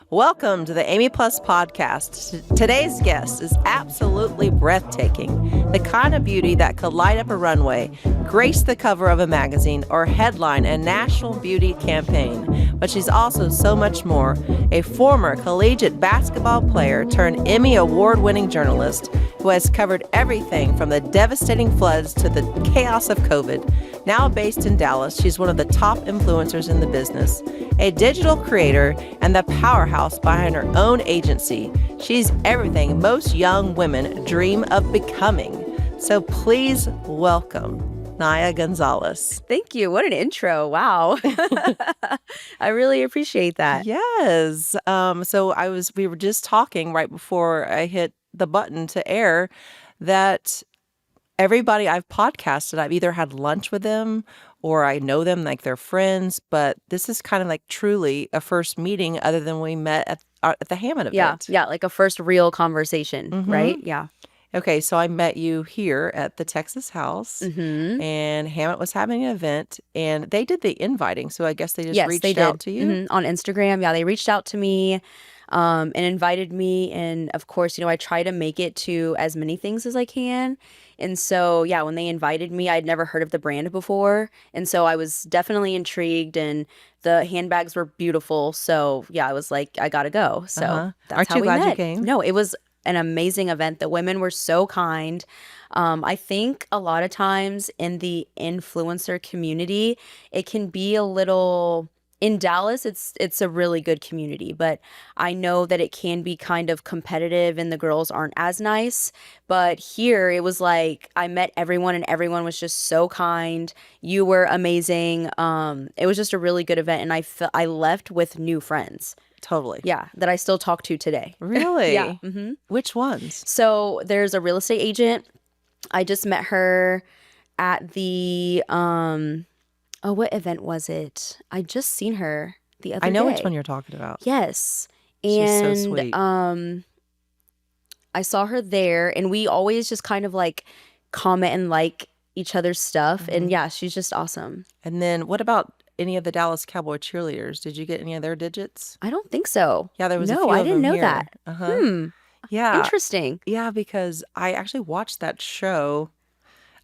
Welcome to the Amy Plus podcast. Today's guest is absolutely breathtaking. The kind of beauty that could light up a runway, grace the cover of a magazine, or headline a national beauty campaign. But she's also so much more. A former collegiate basketball player turned Emmy award-winning journalist who has covered everything from the devastating floods to the chaos of COVID. Now based in Dallas, she's one of the top influencers in the business, a digital creator, and the powerhouse behind her own agency. She's everything most young women dream of becoming. So please welcome Niyah Gonzalez. Thank you. What an intro. Wow. I really appreciate that. Yes. We were just talking right before I hit the button to air that everybody I've podcasted, I've either had lunch with them or I know them like they're friends, but this is kind of like truly a first meeting other than we met at the Hammond event. Yeah, like a first real conversation, right? Yeah. Okay, so I met you here at the Texas house, and Hammond was having an event, and they did the inviting, so I guess they just reached out to you? On Instagram. Yeah, they reached out to me and invited me, and of course, I try to make it to as many things as I can. And so, yeah, when they invited me, I'd never heard of the brand before. And so I was definitely intrigued, and the handbags were beautiful. So, yeah, I was like, I got to go. So that's Aren't how you we glad met. you came? No, it was an amazing event. The women were so kind. I think a lot of times in the influencer community, it can be a little... In Dallas, it's a really good community, but I know that it can be kind of competitive and the girls aren't as nice. But here, it was like I met everyone and everyone was just so kind. You were amazing. It was just a really good event, and I left with new friends. Totally. Yeah, that I still talk to today. Really? Yeah. Which ones? So there's a real estate agent. I just met her at the oh, what event was it? I just seen her the other day. I know which one you're talking about. Yes. She's And so sweet. I saw her there, and we always just kind of like comment and like each other's stuff. And yeah, she's just awesome. And then what about any of the Dallas Cowboy cheerleaders? Did you get any of their digits? I don't think so. Yeah, there was a No, few I of didn't them know here. that. Yeah. Interesting. Yeah, because I actually watched that show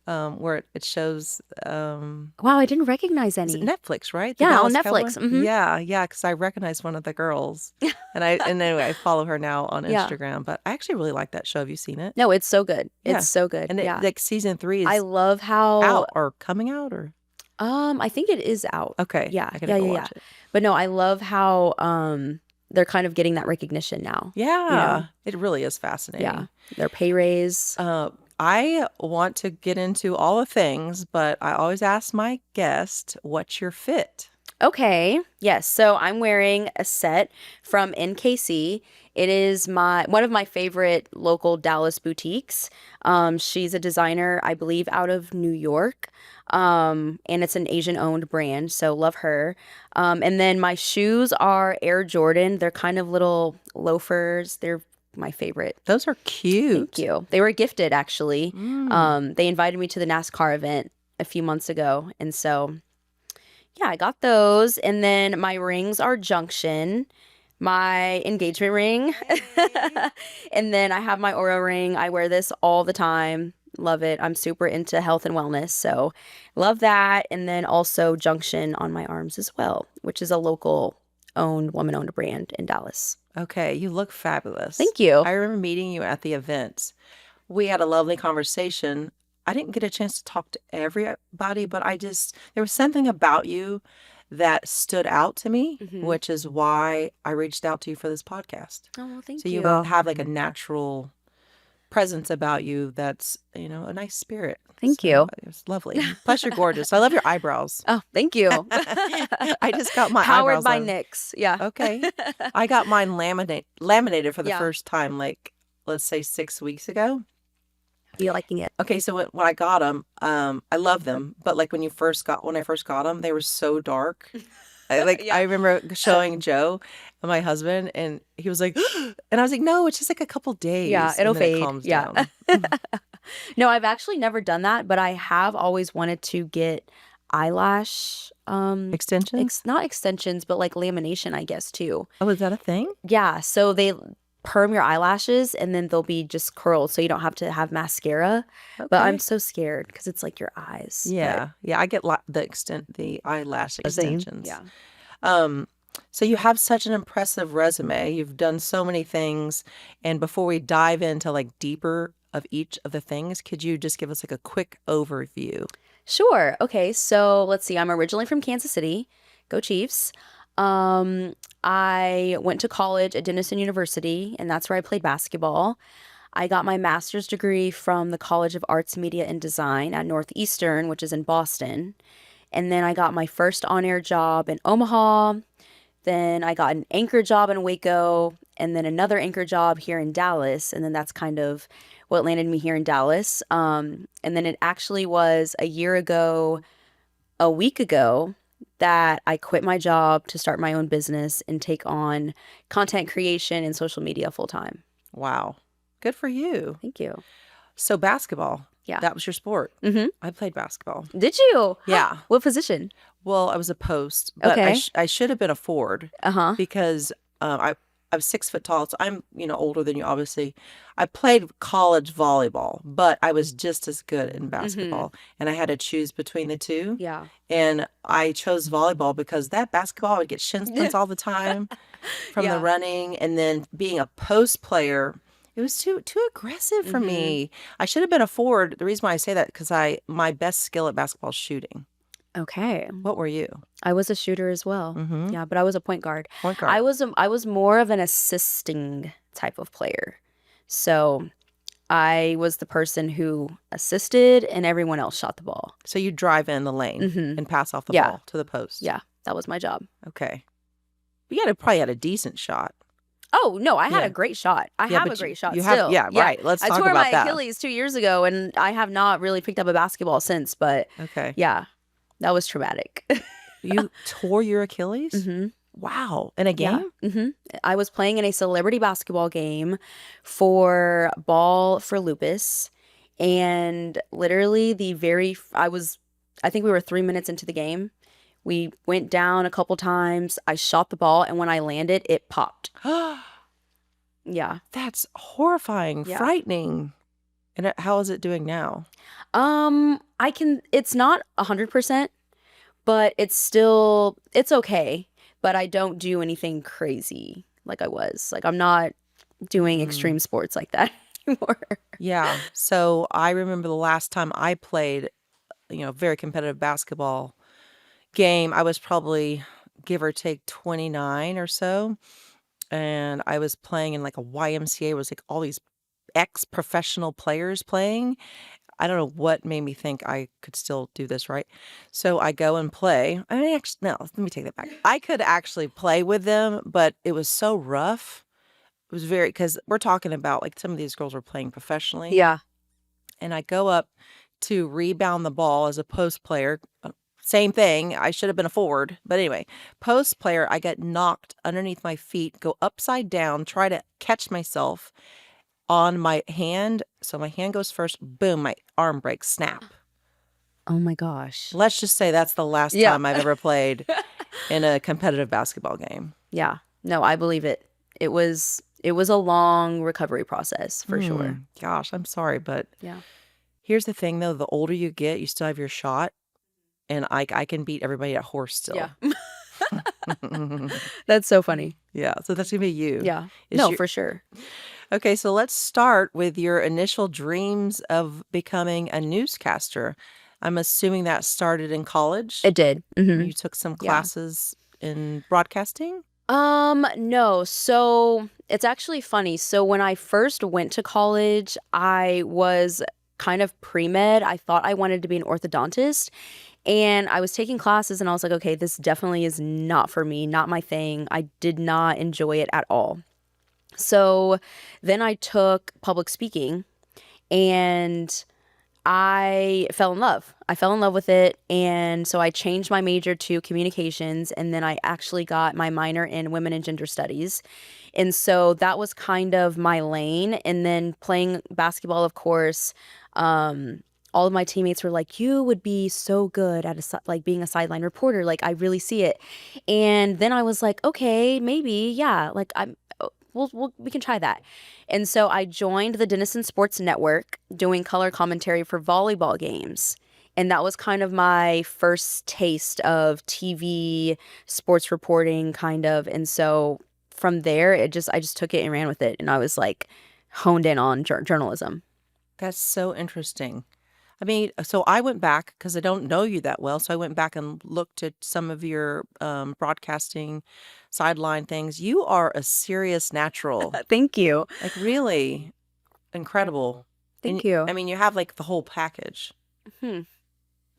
where it shows Wow, I didn't recognize is it any. Netflix, right? The Yeah, on Dallas Netflix. Cowboy? Yeah, because I recognized one of the girls. And anyway, I follow her now on Yeah. Instagram. But I actually really like that show. Have you seen it? No, it's so good. Yeah. It's so good. And Yeah. like season 3 I is love how out or coming out or I think it is out. okay. Yeah. I gotta go watch it. But no, I love how they're kind of getting that recognition now. Yeah, it really is fascinating. Yeah. Their pay raise. I want to get into all the things, but I always ask my guest, what's your fit? Okay. Yes. So I'm wearing a set from NKC. It is one of my favorite local Dallas boutiques. She's a designer, I believe, out of New York. And it's an Asian-owned brand, so love her. And then my shoes are Air Jordan. They're kind of little loafers. They're my favorite. Those are cute. Thank you. They were gifted, actually. They invited me to the NASCAR event a few months ago, and so yeah, I got those. And then my rings are Junction, my engagement ring. And then I have my Oura ring. I wear this all the time. Love it. I'm super into health and wellness, so love that. And then also Junction on my arms as well, which is a local woman-owned brand in Dallas. Okay, you look fabulous. Thank you. I remember meeting you at the event. We had a lovely conversation. I didn't get a chance to talk to everybody, but there was something about you that stood out to me, which is why I reached out to you for this podcast. Oh, well, thank So you. you have like a natural presence about you that's, a nice spirit. Thank So you. It was lovely. Plus you're gorgeous. I love your eyebrows. Oh, thank you. I just got my Powered eyebrows by done. NYX. Yeah. Okay. I got mine laminated for the Yeah. first time, like, let's say 6 weeks ago. You liking it? Okay, so when I got them, I love them. But like when I first got them, they were so dark. Yeah. I remember showing Joe, my husband, and he was like, and I was like, no, it's just like a couple days. Yeah, it'll and then fade. It calms Yeah. down. No, I've actually never done that, but I have always wanted to get eyelash Extensions? not extensions, but like lamination, I guess, too. Oh, is that a thing? Yeah, so they perm your eyelashes and then they'll be just curled so you don't have to have mascara. But I'm Okay. so scared because it's like your eyes. Yeah. Yeah, I get the eyelash But same. extensions. Yeah. Um, so you have such an impressive resume. You've done so many things. And before we dive into like deeper of each of the things, could you just give us like a quick overview? Sure. Okay, so let's see. I'm originally from Kansas City. Go Chiefs. I went to college at Denison University, and that's where I played basketball. I got my master's degree from the College of Arts, Media, and Design at Northeastern, which is in Boston. And then I got my first on-air job in Omaha. Then I got an anchor job in Waco, and then another anchor job here in Dallas. And then that's kind of what landed me here in Dallas. And then it actually was a week ago, that I quit my job to start my own business and take on content creation and social media full time. Wow. Good for you. Thank you. So basketball. Yeah. That was your sport. Mm-hmm. I played basketball. Did you? Yeah. What position? Well, I was a post, but Okay. I should have been a forward Uh-huh. because I'm 6 foot tall, so I'm older than you. Obviously, I played college volleyball, but I was just as good in basketball, and I had to choose between the two. Yeah. And I chose volleyball because that basketball I would get shin splints all the time from the Yeah. running, and then being a post player. It was too aggressive for me. I should have been a forward. The reason why I say that because my best skill at basketball is shooting. Okay. What were you? I was a shooter as well. Mm-hmm. Yeah, but I was a point guard. Point guard. I was more of an assisting type of player. So I was the person who assisted and everyone else shot the ball. So you drive in the lane Mhm. and pass off the Yeah. ball to the post. Yeah, that was my job. Okay. You probably had a decent shot. Oh, no, I had Yeah. a great shot. I Yeah, have a but great shot you still. have, yeah, right. Let's I talk tore about my that. Achilles 2 years ago, and I have not really picked up a basketball since, but Okay. yeah, that was traumatic. You tore your Achilles? Mm-hmm. Wow. In a Yeah. game? Mm-hmm. I was playing in a celebrity basketball game for Ball for Lupus, and literally I think we were 3 minutes into the game. We went down a couple times. I shot the ball, and when I landed, it popped. Yeah. That's horrifying, Yeah. frightening. And how is it doing now? It's not 100%, but it's okay. But I don't do anything crazy like I was. Like, I'm not doing extreme sports like that anymore. Yeah. So I remember the last time I played, very competitive basketball game. I was probably, give or take, 29 or so. And I was playing in like a YMCA. It was like all these ex-professional players playing. I don't know what made me think I could still do this, right? So I go and play. I mean, actually, no, let me take that back. I could actually play with them, but it was so rough. It was because we're talking about like some of these girls were playing professionally. Yeah. And I go up to rebound the ball as a post player. Same thing. I should have been a forward. But anyway, post player, I get knocked underneath my feet, go upside down, try to catch myself on my hand. So my hand goes first. Boom, my arm breaks, snap. Oh my gosh. Let's just say that's the last Yeah. time I've ever played in a competitive basketball game. Yeah. No, I believe it. It was a long recovery process for sure. Gosh, I'm sorry. But Yeah. here's the thing, though. The older you get, you still have your shot. And I can beat everybody at horse still. Yeah. That's so funny. Yeah, so that's going to be you. Yeah. Is No, your- for sure. Okay, so let's start with your initial dreams of becoming a newscaster. I'm assuming that started in college. It did. Mm-hmm. You took some Yeah. classes in broadcasting? No. So it's actually funny. So when I first went to college, I was kind of pre-med. I thought I wanted to be an orthodontist. And I was taking classes and I was like, okay, this definitely is not for me, not my thing. I did not enjoy it at all. So then I took public speaking and I fell in love. I fell in love with it. And so I changed my major to communications. And then I actually got my minor in women and gender studies. And so that was kind of my lane. And then playing basketball, of course, all of my teammates were like, you would be so good at like being a sideline reporter. Like, I really see it. And then I was like, okay, maybe, yeah, like we can try that. And so I joined the Denison Sports Network doing color commentary for volleyball games. And that was kind of my first taste of TV sports reporting, kind of. And so from there, I just took it and ran with it. And I was like honed in on journalism. That's so interesting. I mean, so I went back because I don't know you that well. So I went back and looked at some of your broadcasting sideline things. You are a serious natural, Thank you. like really incredible. Thank you. I mean, you have like the whole package.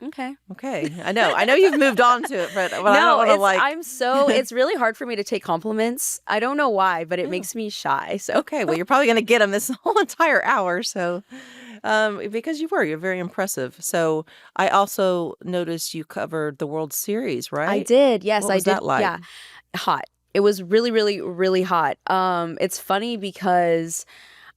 Okay. Okay, I know you've moved on to it, but I don't want to it's really hard for me to take compliments. I don't know why, but it makes me shy. So Okay, well, you're probably going to get them this whole entire hour. So, because you're very impressive. So, I also noticed you covered the World Series, right? I did. Yes, What I was did. that like? Yeah. Hot. It was really, really, really hot. It's funny because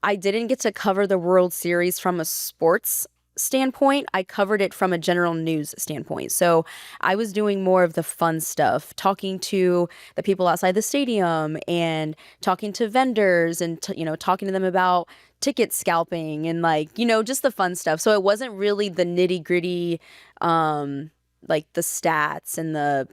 I didn't get to cover the World Series from a sports standpoint. I covered it from a general news standpoint. So I was doing more of the fun stuff, talking to the people outside the stadium and talking to vendors and talking to them about ticket scalping and just the fun stuff. So it wasn't really the nitty-gritty like the stats and the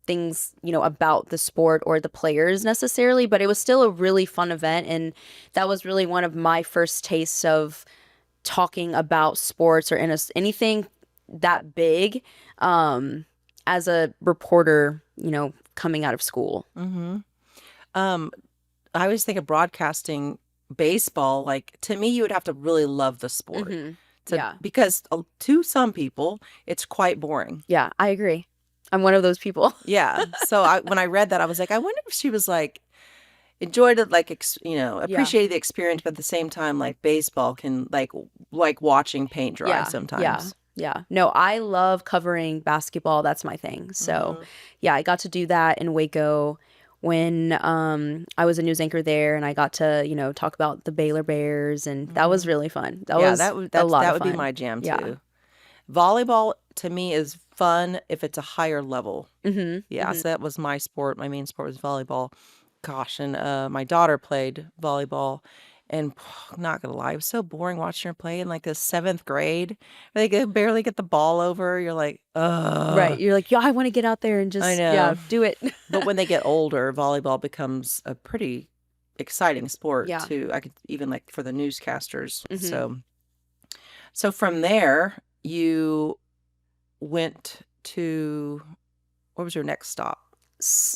things about the sport or the players necessarily, but it was still a really fun event. And that was really one of my first tastes of talking about sports or anything that big as a reporter, coming out of school. Mm-hmm. I always think of broadcasting baseball. Like, to me, you would have to really love the sport because to some people, it's quite boring. Yeah, I agree. I'm one of those people. Yeah. So when I read that, I was like, I wonder if she was like, enjoyed it, like, appreciated the experience, but at the same time, like, baseball can, like watching paint dry sometimes. Yeah. No, I love covering basketball. That's my thing. So, I got to do that in Waco when I was a news anchor there, and I got to, talk about the Baylor Bears, and that was really fun. That was a lot of fun. That would be my jam, too. Volleyball, to me, is fun if it's a higher level. Yeah, so that was my sport. My main sport was volleyball. Gosh, and my daughter played volleyball, and not gonna lie, it was so boring watching her play in like the 7th grade. They could barely get the ball over. You're like, ugh. Right. You're like, I want to get out there and just do it. But when they get older, volleyball becomes a pretty exciting sport too. I could even like for the newscasters. So from there, you went to, what was your next stop?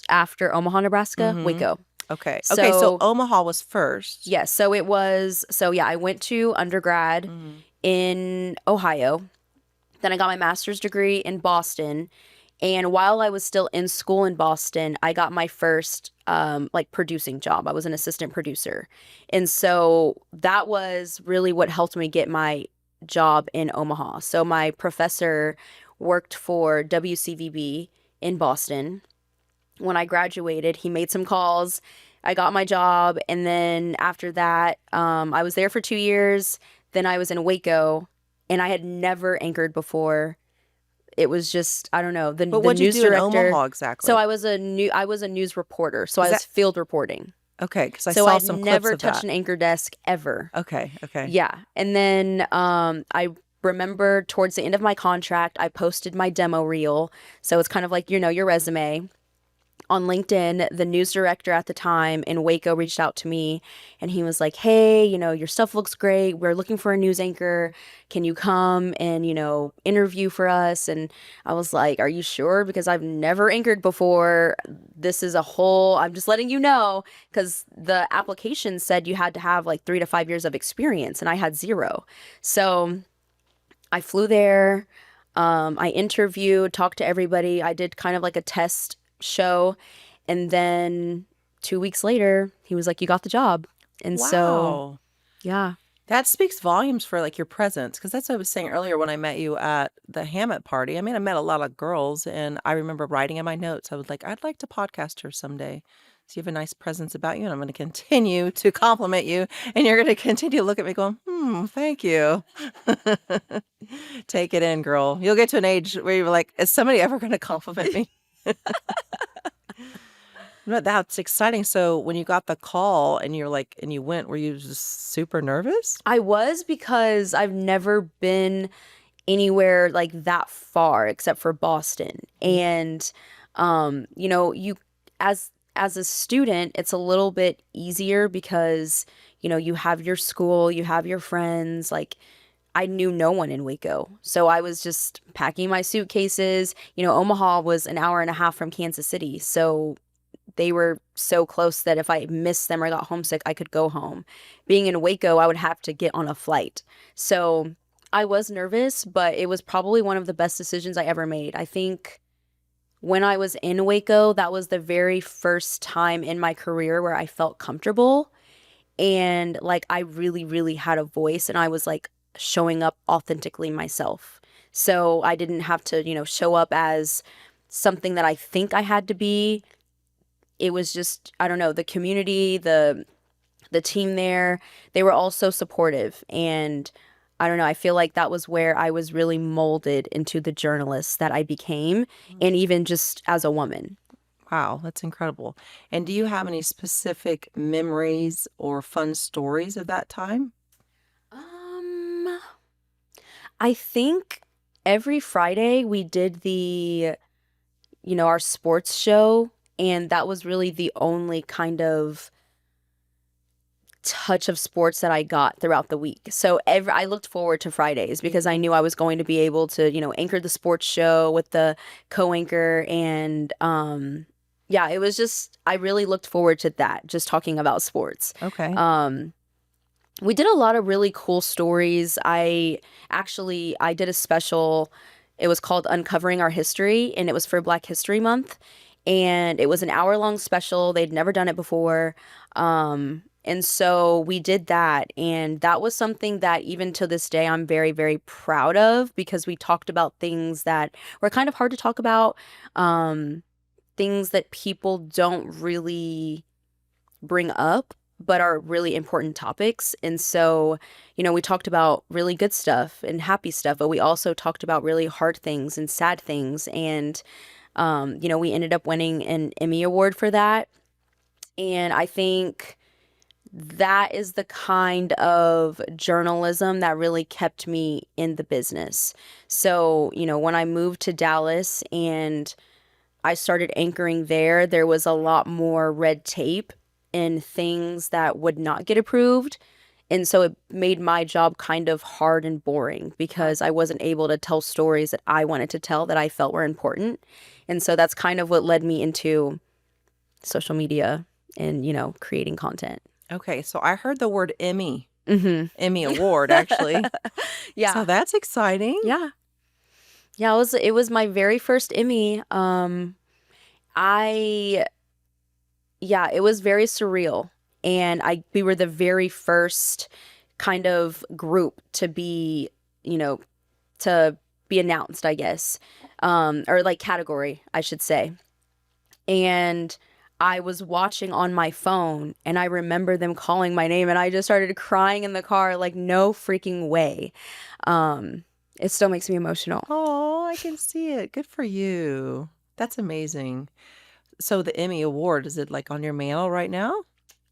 After Omaha, Nebraska, Waco. Okay. So Omaha was first. Yes. So it was. So I went to undergrad in Ohio. Then I got my master's degree in Boston. And while I was still in school in Boston, I got my first producing job. I was an assistant producer. And so that was really what helped me get my job in Omaha. So my professor worked for WCVB in Boston. When I graduated, he made some calls. I got my job. And then after that, I was there for 2 years. Then I was in Waco, and I had never anchored before. It was just, I don't know, the But what'd news you do director. in Omaha exactly? So I was a news reporter. So I was field reporting. Okay, because I So saw I some clips never of touched that. an anchor desk ever. Okay. Yeah. And then I remember towards the end of my contract, I posted my demo reel. So it's kind of like, your resume. On LinkedIn, the news director at the time in Waco reached out to me, and he was like, hey, your stuff looks great. We're looking for a news anchor. Can you come and, interview for us? And I was like, are you sure? Because I've never anchored before. This is I'm just letting you know, because the application said you had to have like 3 to 5 years of experience, and I had 0. So I flew there. I interviewed, talked to everybody. I did kind of like a test show, and then 2 weeks later he was like, you got the job. And so that speaks volumes for like your presence, because that's what I was saying earlier when I met you at the Hammett party. I mean, I met a lot of girls, and I remember writing in my notes, I was like, I'd like to podcast her someday. So you have a nice presence about you, and I'm going to continue to compliment you, and you're going to continue to look at me going, thank you. Take it in, girl. You'll get to an age where you're like, is somebody ever going to compliment me? No, that's exciting. So when you got the call and you're like, and you went, were you just super nervous? I was, because I've never been anywhere like that far except for Boston. And you as a student, it's a little bit easier because you have your school, you have your friends. Like, I knew no one in Waco. So I was just packing my suitcases. Omaha was an hour and a half from Kansas City. So they were so close that if I missed them or got homesick, I could go home. Being in Waco, I would have to get on a flight. So I was nervous, but it was probably one of the best decisions I ever made. I think when I was in Waco, that was the very first time in my career where I felt comfortable and like I really, really had a voice, and I was like showing up authentically myself. So I didn't have to, show up as something that I think I had to be. It was just, I don't know, the community, the team there, they were all so supportive. And I don't know, I feel like that was where I was really molded into the journalist that I became, and even just as a woman. Wow, that's incredible. And do you have any specific memories or fun stories of that time? Um, I think every Friday we did our sports show, and that was really the only kind of touch of sports that I got throughout the week. So I looked forward to Fridays because I knew I was going to be able to, anchor the sports show with the co-anchor. And yeah, it was just, I really looked forward to that, just talking about sports. Okay. We did a lot of really cool stories. I did a special, it was called Uncovering Our History, and it was for Black History Month. And it was an hour-long special. They'd never done it before. And so we did that. And that was something that even to this day, I'm very, very proud of, because we talked about things that were kind of hard to talk about, things that people don't really bring up, but are really important topics. And so, we talked about really good stuff and happy stuff, but we also talked about really hard things and sad things. And, we ended up winning an Emmy Award for that. And I think that is the kind of journalism that really kept me in the business. So, when I moved to Dallas and I started anchoring there was a lot more red tape and things that would not get approved. And so it made my job kind of hard and boring because I wasn't able to tell stories that I wanted to tell that I felt were important. And so that's kind of what led me into social media and, creating content. Okay, so I heard the word Emmy. Mm-hmm. Emmy Award, actually. Yeah. So that's exciting. Yeah. Yeah, it was my very first Emmy. It was very surreal. And we were the very first kind of group to be, announced, I guess. Or like category, I should say. And I was watching on my phone, and I remember them calling my name, and I just started crying in the car, like, no freaking way. It still makes me emotional. Oh, I can see it. Good for you. That's amazing. So the Emmy Award, is it like on your mantle right now?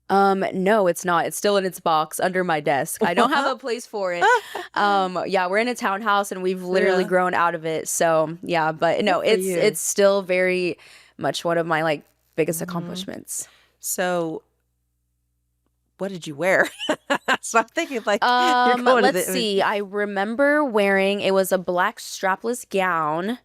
No, it's not. It's still in its box under my desk. I don't have a place for it. Yeah, we're in a townhouse, and we've literally grown out of it. So yeah, but no, it's still very much one of my biggest accomplishments. So what did you wear? So I'm thinking you're going let's see. I remember it was a black strapless gown,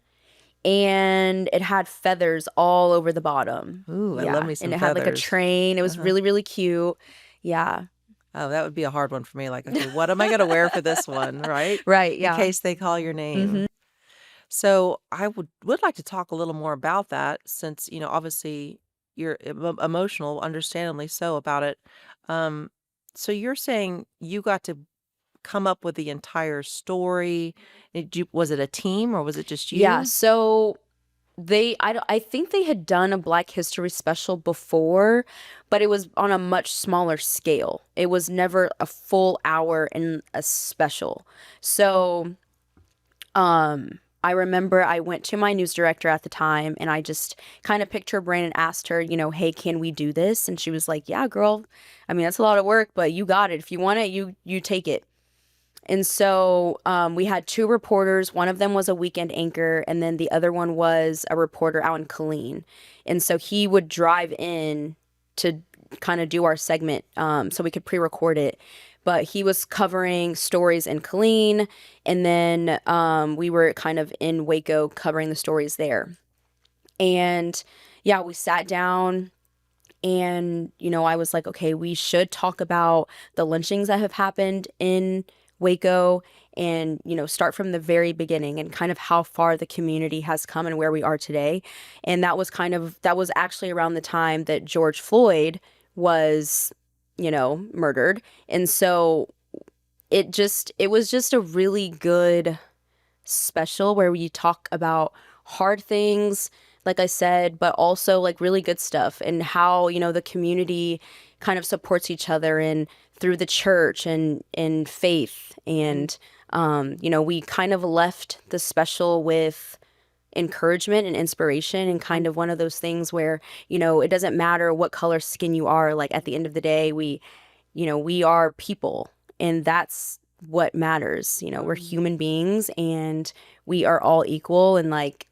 and it had feathers all over the bottom. Ooh, I love me some feathers. And it had a train. It was really, really cute. Yeah. Oh, that would be a hard one for me. Okay, what am I going to wear for this one, right? Right, yeah. In case they call your name. Mm-hmm. So I would like to talk a little more about that since, obviously you're emotional, understandably so, about it. So you're saying you got to come up with the entire story. Was it a team or was it just you? Yeah, so I think they had done a Black History special before, but it was on a much smaller scale. It was never a full hour in a special. So, I remember I went to my news director at the time and I just kind of picked her brain and asked her, hey, can we do this? And she was like, yeah, girl. I mean, that's a lot of work, but you got it. If you want it, you take it. And so we had two reporters. One of them was a weekend anchor, and then the other one was a reporter out in Killeen. And so he would drive in to kind of do our segment so we could pre-record it. But he was covering stories in Killeen, and then we were kind of in Waco covering the stories there. And yeah, we sat down. And, I was like, okay, we should talk about the lynchings that have happened in Waco and, start from the very beginning and kind of how far the community has come and where we are today. And that was actually around the time that George Floyd was, murdered. And so it was just a really good special where we talk about hard things, like I said, but also like really good stuff and how, the community kind of supports each other and through the church and in faith. And, we kind of left the special with encouragement and inspiration and kind of one of those things where, it doesn't matter what color skin you are. Like at the end of the day, we are people and that's what matters. We're human beings and we are all equal and like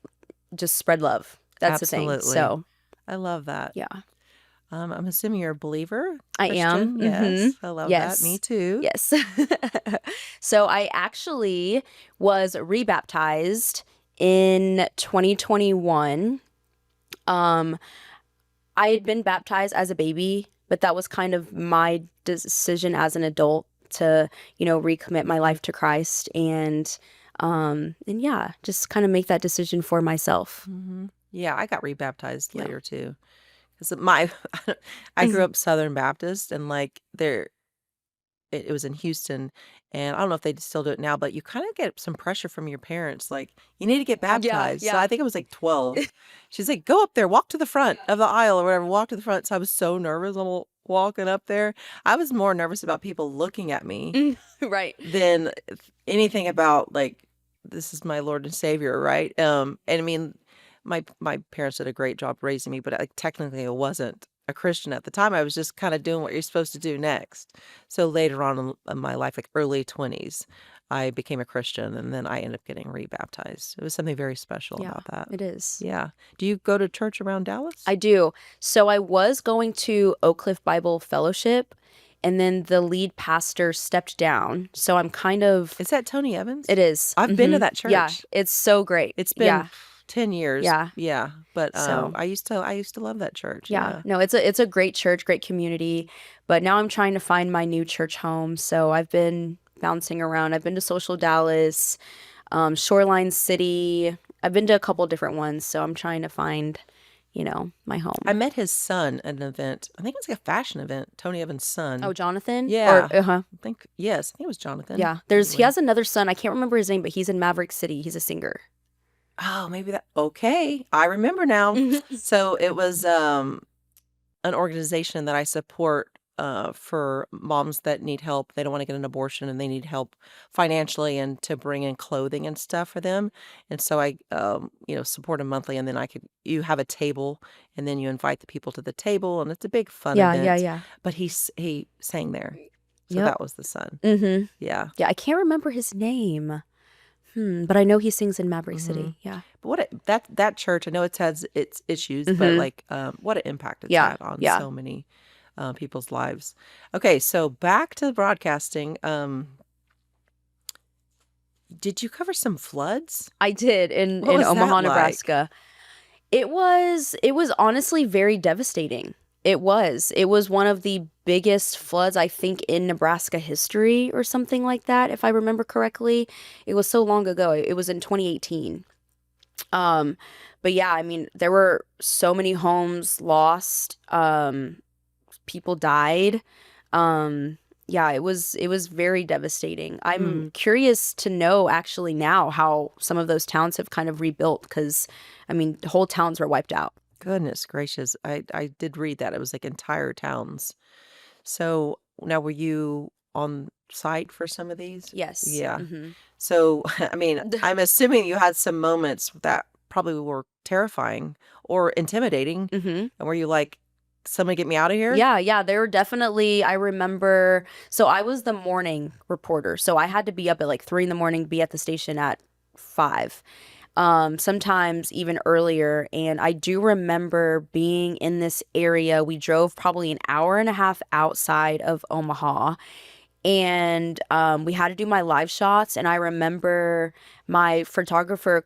just spread love. That's Absolutely. the thing. So I love that. yeah. I'm assuming you're a believer. I am. Christian? Yes. I love Yes. that. Me too. Yes. So I actually was rebaptized in 2021. I had been baptized as a baby, but that was kind of my decision as an adult to, recommit my life to Christ and yeah, just kind of make that decision for myself. Mm-hmm. Yeah, I got rebaptized later too. Because I grew up Southern Baptist and like it was in Houston, and I don't know if they still do it now, but you kind of get some pressure from your parents, like, you need to get baptized. So yeah. I think it was like 12. She's like, go up there, walk to the front of the aisle or whatever, walk to the front. So I was so nervous. I'm walking up there. I was more nervous about people looking at me Right. than anything about like, this is my Lord and Savior, right? And I mean, my parents did a great job raising me, but like technically I wasn't a Christian at the time. I was just kind of doing what you're supposed to do next. So later on in my life, like early 20s, I became a Christian and then I ended up getting rebaptized. It was something very special about that. It is. Yeah. Do you go to church around Dallas? I do. So I was going to Oak Cliff Bible Fellowship, and then the lead pastor stepped down. So I'm kind of... Is that Tony Evans? It is. I've been to that church. Yeah, it's so great. It's been 10 years. Yeah. Yeah. But So- I used to love that church. Yeah. No, it's a great church, great community. But now I'm trying to find my new church home. So I've been bouncing around. I've been to Social Dallas, Shoreline City. I've been to a couple different ones. So I'm trying to find, my home. I met his son at an event. I think it was like a fashion event. Tony Evans' son. Oh, Jonathan? Yeah. Uh-huh. I think it was Jonathan. Yeah. He has another son. I can't remember his name, but he's in Maverick City. He's a singer. Oh, maybe that. Okay. I remember now. So it was an organization that I support for moms that need help. They don't want to get an abortion and they need help financially and to bring in clothing and stuff for them. And so I, support them monthly. And then you have a table and then you invite the people to the table and it's a big fun event. Yeah. But he sang there. So Yep. that was the son. Mm-hmm. Yeah. Yeah, I can't remember his name. But I know he sings in Maverick City. Yeah. But that church, I know it has its issues, but like what an impact it's had on so many people's lives. Okay, so back to broadcasting. Did you cover some floods? I did in What was that Omaha, like? Nebraska. It was honestly very devastating. It was one of the biggest floods, I think, in Nebraska history or something like that, if I remember correctly. It was so long ago. It was in 2018. But yeah, I mean, there were so many homes lost. People died. yeah, it was very devastating. I'm Mm. curious to know actually now how some of those towns have kind of rebuilt because, I mean, whole towns were wiped out. Goodness gracious. I did read that. It was like entire towns. So now were you on site for some of these? Yes. Yeah. Hmm. So, I mean, I'm assuming you had some moments that probably were terrifying or intimidating. Hmm. And were you like, somebody get me out of here? Yeah, yeah, there were definitely, I remember, so I was the morning reporter. So I had to be up at like 3 in the morning, be at the station at 5. Sometimes even earlier. And I do remember being in this area. We drove probably an hour and a half outside of Omaha, and we had to do my live shots. And I remember my photographer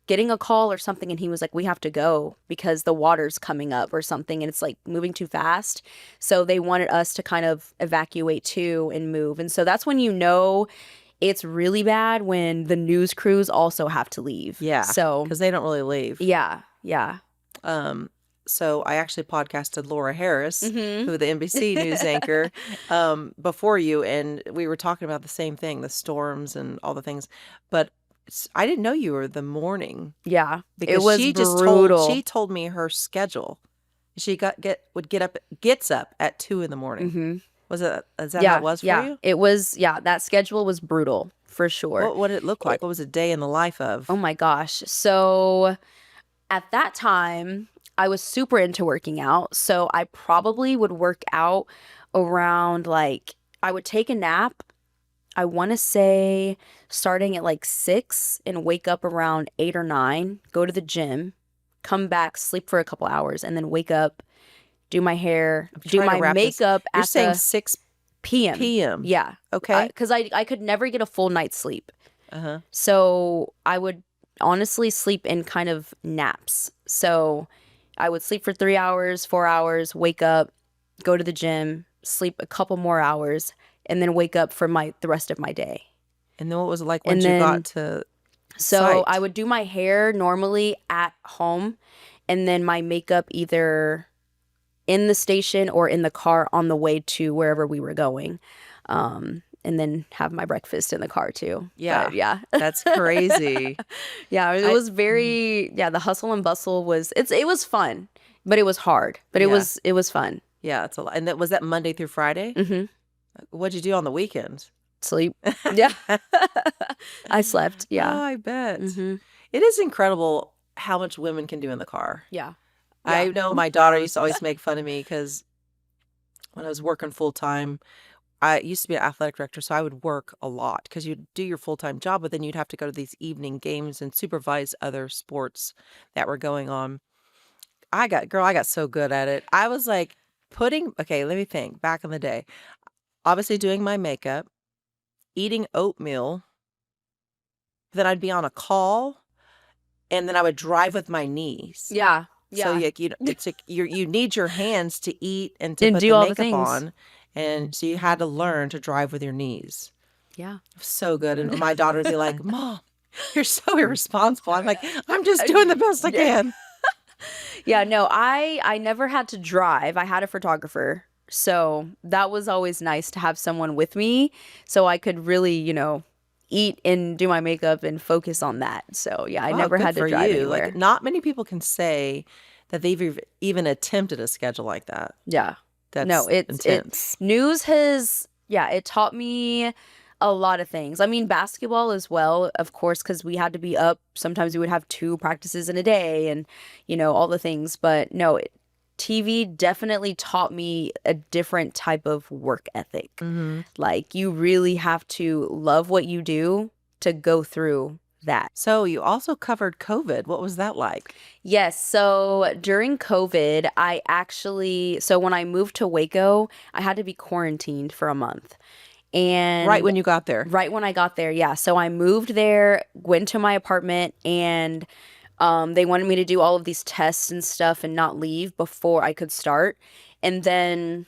getting a call or something, and he was like, "We have to go because the water's coming up or something, and it's like moving too fast." So they wanted us to kind of evacuate too and move. And so that's when you know it's really bad, when the news crews also have to leave. Yeah. So Because they don't really leave. yeah, yeah. Um, so I actually podcasted Laura Harris, Hmm. who the NBC news anchor, before you, and we were talking about the same thing, the storms and all the things. But I didn't know you were the morning Yeah. It because was she brutal. told me her schedule. She gets up at 2 in the morning. Hmm. Is that how Yeah, it was for yeah. you? It was, yeah, that schedule was brutal for sure. What did it look like? What was a day in the life Oh of? my gosh. So at that time, I was super into working out. So I probably would work out around like, I would take a nap. I want to say starting at like 6 and wake up around 8 or 9, go to the gym, come back, sleep for a couple hours, and then wake up, do my hair, I'm do trying to my wrap this. makeup You're at saying the 6 p.m. p.m. Yeah. Okay. Because I could never get a full night's sleep. Uh-huh. So I would honestly sleep in kind of naps. So I would sleep for 3 hours, 4 hours, wake up, go to the gym, sleep a couple more hours, and then wake up for the rest of my day. And then what was it like And once you got then, to so I site? would do my hair normally at home, and then my makeup either in the station or in the car on the way to wherever we were going. And then have my breakfast in the car too. Yeah. But yeah. That's crazy. Yeah, it I was Mhm. very, yeah, the hustle and bustle was, it was fun, but it was hard, but Yeah. it was fun. Yeah, it's a lot. And was that Monday through Friday? Hmm. What'd you do on the weekends? Sleep. Yeah. I slept. Oh, Yeah. I bet. Hmm. It is incredible how much women can do in the car. Yeah. I Yeah. know my daughter used to always make fun of me because when I was working full time, I used to be an athletic director, so I would work a lot because you'd do your full-time job, but then you'd have to go to these evening games and supervise other sports that were going on. I got so good at it. I was like okay, let me think. Back in the day, obviously doing my makeup, eating oatmeal, then I'd be on a call, and then I would drive with my knees. Yeah. So Yeah. it's like you need your hands to eat and to And put do the all the makeup things. on, and so you had to learn to drive with your knees. Yeah. So good. And my daughter would be like, "Mom, you're so irresponsible." I'm like, "I'm just doing the best I can." Yeah. No, I never had to drive. I had a photographer. So that was always nice to have someone with me so I could really, eat and do my makeup and focus on that. So yeah, I Wow, never good had to for drive you. anywhere. Like, not many people can say that they've even attempted a schedule like that. Yeah. No, That's it's intense. news has, yeah, it taught me a lot of things. I mean, basketball as well, of course, because we had to be up. Sometimes we would have 2 practices in a day and, all the things. But no, TV definitely taught me a different type of work ethic. Hmm. Like, you really have to love what you do to go through that. So you also covered COVID. What was that like? Yes. So during COVID, so when I moved to Waco, I had to be quarantined for a month. Right And when you got there. right when I got there, yeah. So I moved there, went to my apartment, and they wanted me to do all of these tests and stuff and not leave before I could start. And then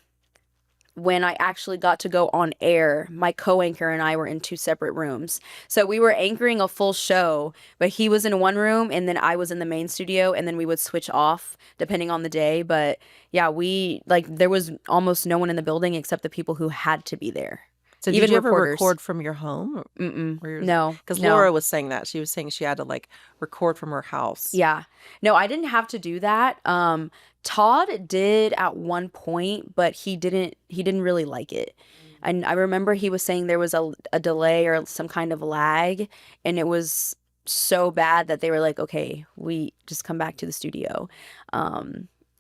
when I actually got to go on air, my co-anchor and I were in 2 separate rooms. So we were anchoring a full show, but he was in one room and then I was in the main studio, and then we would switch off depending on the day. But yeah, there was almost no one in the building except the people who had to be there. So Even did you ever reporters. record from your home? No. Because No. Laura was saying that. She was saying she had to like record from her house. Yeah. No, I didn't have to do that. Todd did at one point, but he didn't really like it. And I remember he was saying there was a delay or some kind of lag, and it was so bad that they were like, okay, we just come back to the studio.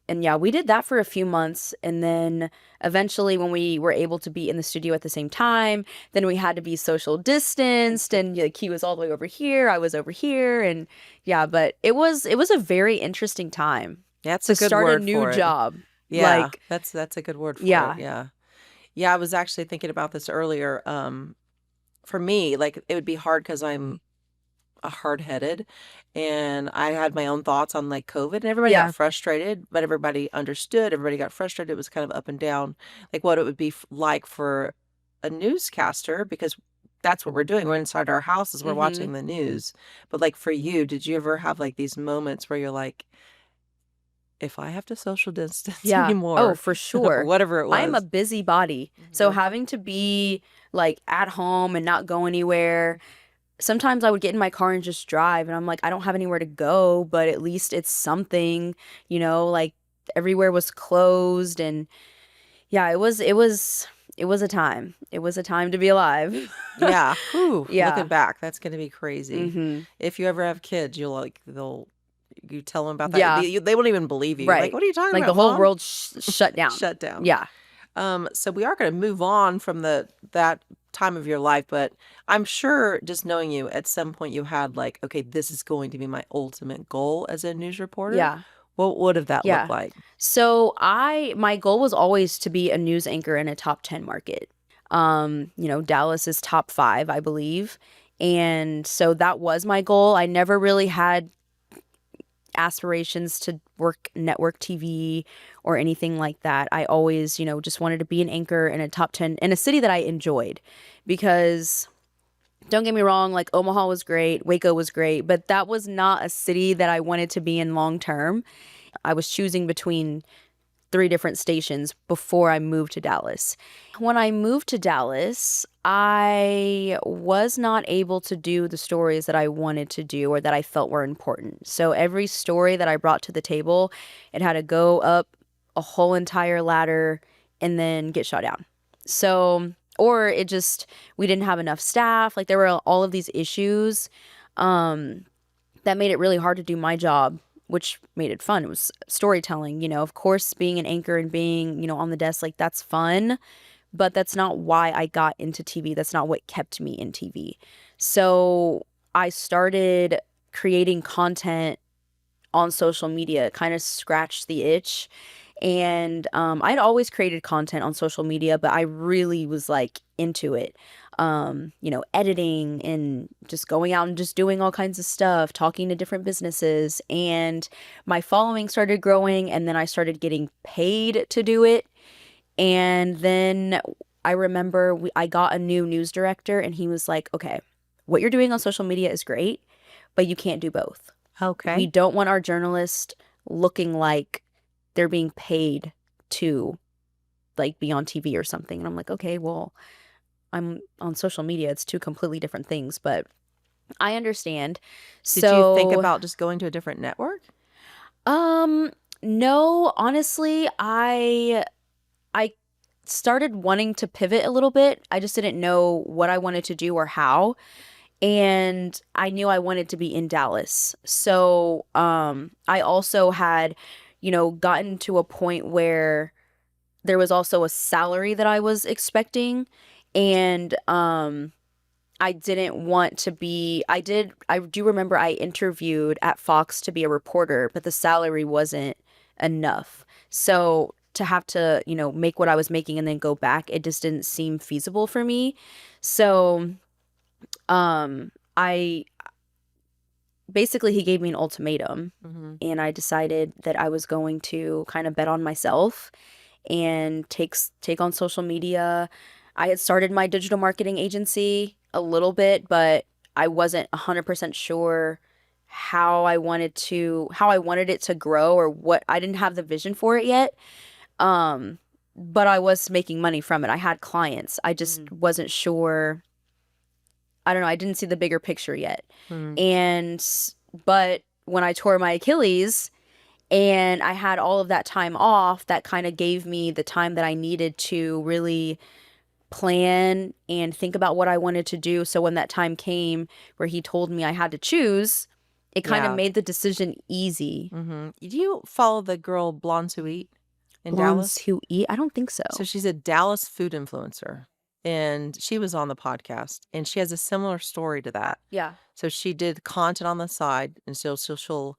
And yeah, we did that for a few months. And then eventually when we were able to be in the studio at the same time, then we had to be social distanced, and like he was all the way over here, I was over here. And yeah, but it was a very interesting time. Yeah, that's to a good start word a new for it. job. Yeah, Like, that's a good word for Yeah. it. Yeah. Yeah, I was actually thinking about this earlier. For me, like it would be hard because I'm a hard-headed, and I had my own thoughts on like COVID, and everybody Yeah. got frustrated, but everybody understood. Everybody got frustrated. It was kind of up and down, like what it would be like for a newscaster, because that's what we're doing. We're inside our houses, we're watching the news. But like for you, did you ever have like these moments where you're like, if I have to social distance Yeah. Oh, anymore, for sure. whatever it I'm a was? busybody. So having to be like at home and not go anywhere. Sometimes I would get in my car and just drive, and I'm like, I don't have anywhere to go, but at least it's something, like everywhere was closed. And yeah, it was a time. It was a time to be alive. Yeah. Whew. Yeah. Looking back, that's going to be crazy. Mhm. If you ever have kids, you tell them about that. Yeah. They won't even believe you. Like, Right. what are you talking Like about, the whole Mom? world shut down. Shut down. Yeah. So we are going to move on from that time of your life, but I'm sure just knowing you, at some point you had like, okay, this is going to be my ultimate goal as a news reporter. Yeah. What would have that Yeah. looked like? So my goal was always to be a news anchor in a top 10 market. Dallas is top 5, I believe. And so that was my goal. I never really had aspirations to work network TV or anything like that. I always, just wanted to be an anchor in a top 10 in a city that I enjoyed, because don't get me wrong, like Omaha was great, Waco was great, but that was not a city that I wanted to be in long term. I was choosing between 3 different stations before I moved to Dallas. When I moved to Dallas, I was not able to do the stories that I wanted to do or that I felt were important. So every story that I brought to the table, it had to go up a whole entire ladder and then get shot down. So, or we didn't have enough staff. Like there were all of these issues that made it really hard to do my job, which made it fun. It was storytelling, of course, being an anchor and being, on the desk, like that's fun, but that's not why I got into TV. That's not what kept me in TV. So I started creating content on social media, kind of scratched the itch. And I'd always created content on social media, but I really was like into it. Editing and just going out and just doing all kinds of stuff, talking to different businesses. And my following started growing, and then I started getting paid to do it. And then I remember I got a new news director, and he was like, okay, what you're doing on social media is great, but you can't do both. Okay. We don't want our journalists looking like they're being paid to like be on TV or something. And I'm like, okay, well, I'm on social media. It's 2 completely different things, but I understand. Did you think about just going to a different network? No, honestly, I started wanting to pivot a little bit. I just didn't know what I wanted to do or how. And I knew I wanted to be in Dallas. So, I also had, gotten to a point where there was also a salary that I was expecting. And I didn't want to be, I do remember I interviewed at Fox to be a reporter, but the salary wasn't enough. So to have to, make what I was making and then go back, it just didn't seem feasible for me. So I basically, he gave me an ultimatum, and I decided that I was going to kind of bet on myself and take on social media. I had started my digital marketing agency a little bit, but I wasn't 100% sure how I wanted it to grow, or what. I didn't have the vision for it yet. Um, but I was making money from it. I had clients. I just wasn't sure. I don't know. I didn't see the bigger picture yet. And but when I tore my Achilles and I had all of that time off, that kind of gave me the time that I needed to really plan and think about what I wanted to do. So when that time came where he told me I had to choose, it kind of Yeah. made the decision easy. Do you follow the girl Blondes Who Eat in Blondes Dallas? Who Eat? I don't think so. So she's a Dallas food influencer, and she was on the podcast, and she has a similar story to that. Yeah. So she did content on the side, and she'll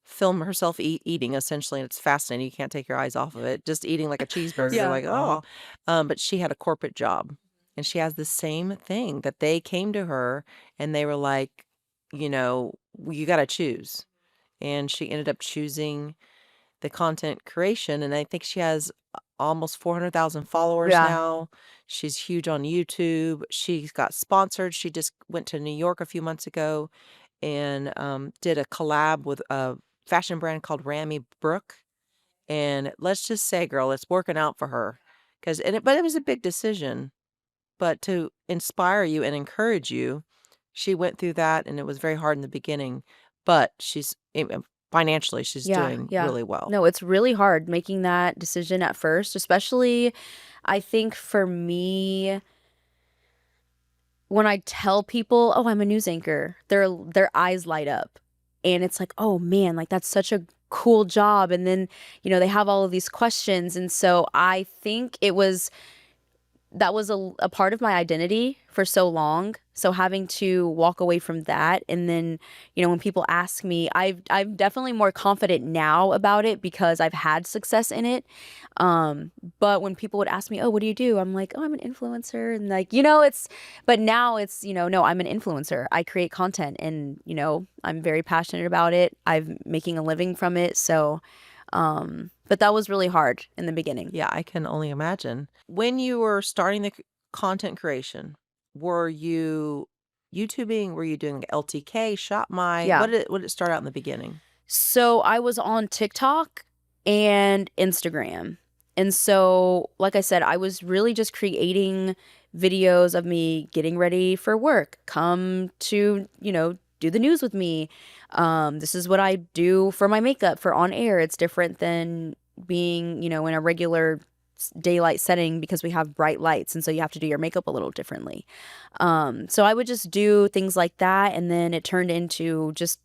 film herself eating essentially, and it's fascinating. You can't take your eyes off of it. Just eating like a cheeseburger. You're Yeah. like, oh. But she had a corporate job, and she has the same thing that they came to her and they were like, you got to choose. And she ended up choosing the content creation, and I think she has almost 400,000 followers Yeah. now. She's huge on YouTube. She's got sponsored. She just went to New York a few months ago and did a collab with a fashion brand called Rami Brooke. And let's just say, girl, it's working out for her. But it was a big decision. But to inspire you and encourage you, she went through that, and it was very hard in the beginning. But financially, she's doing really well. No, it's really hard making that decision at first, especially I think for me, when I tell people, "Oh, I'm a news anchor," their eyes light up. And it's like, "Oh man, like that's such a cool job." And then, they have all of these questions. And so I think that was a part of my identity for so long. So having to walk away from that, and then, when people ask me, I'm definitely more confident now about it because I've had success in it. But when people would ask me, "Oh, what do you do?" I'm like, "Oh, I'm an influencer." And like, but now it's, no, I'm an influencer. I create content, and, I'm very passionate about it. I'm making a living from it. So, but that was really hard in the beginning. Yeah, I can only imagine. When you were starting the content creation, were you YouTubing? Were you doing LTK, Shop My? Yeah. What did it start out in the beginning? So I was on TikTok and Instagram. And so, like I said, I was really just creating videos of me getting ready for work. Come to, do the news with me. This is what I do for my makeup for on air. It's different than being, in a regular daylight setting because we have bright lights. And so you have to do your makeup a little differently. So I would just do things like that. And then it turned into just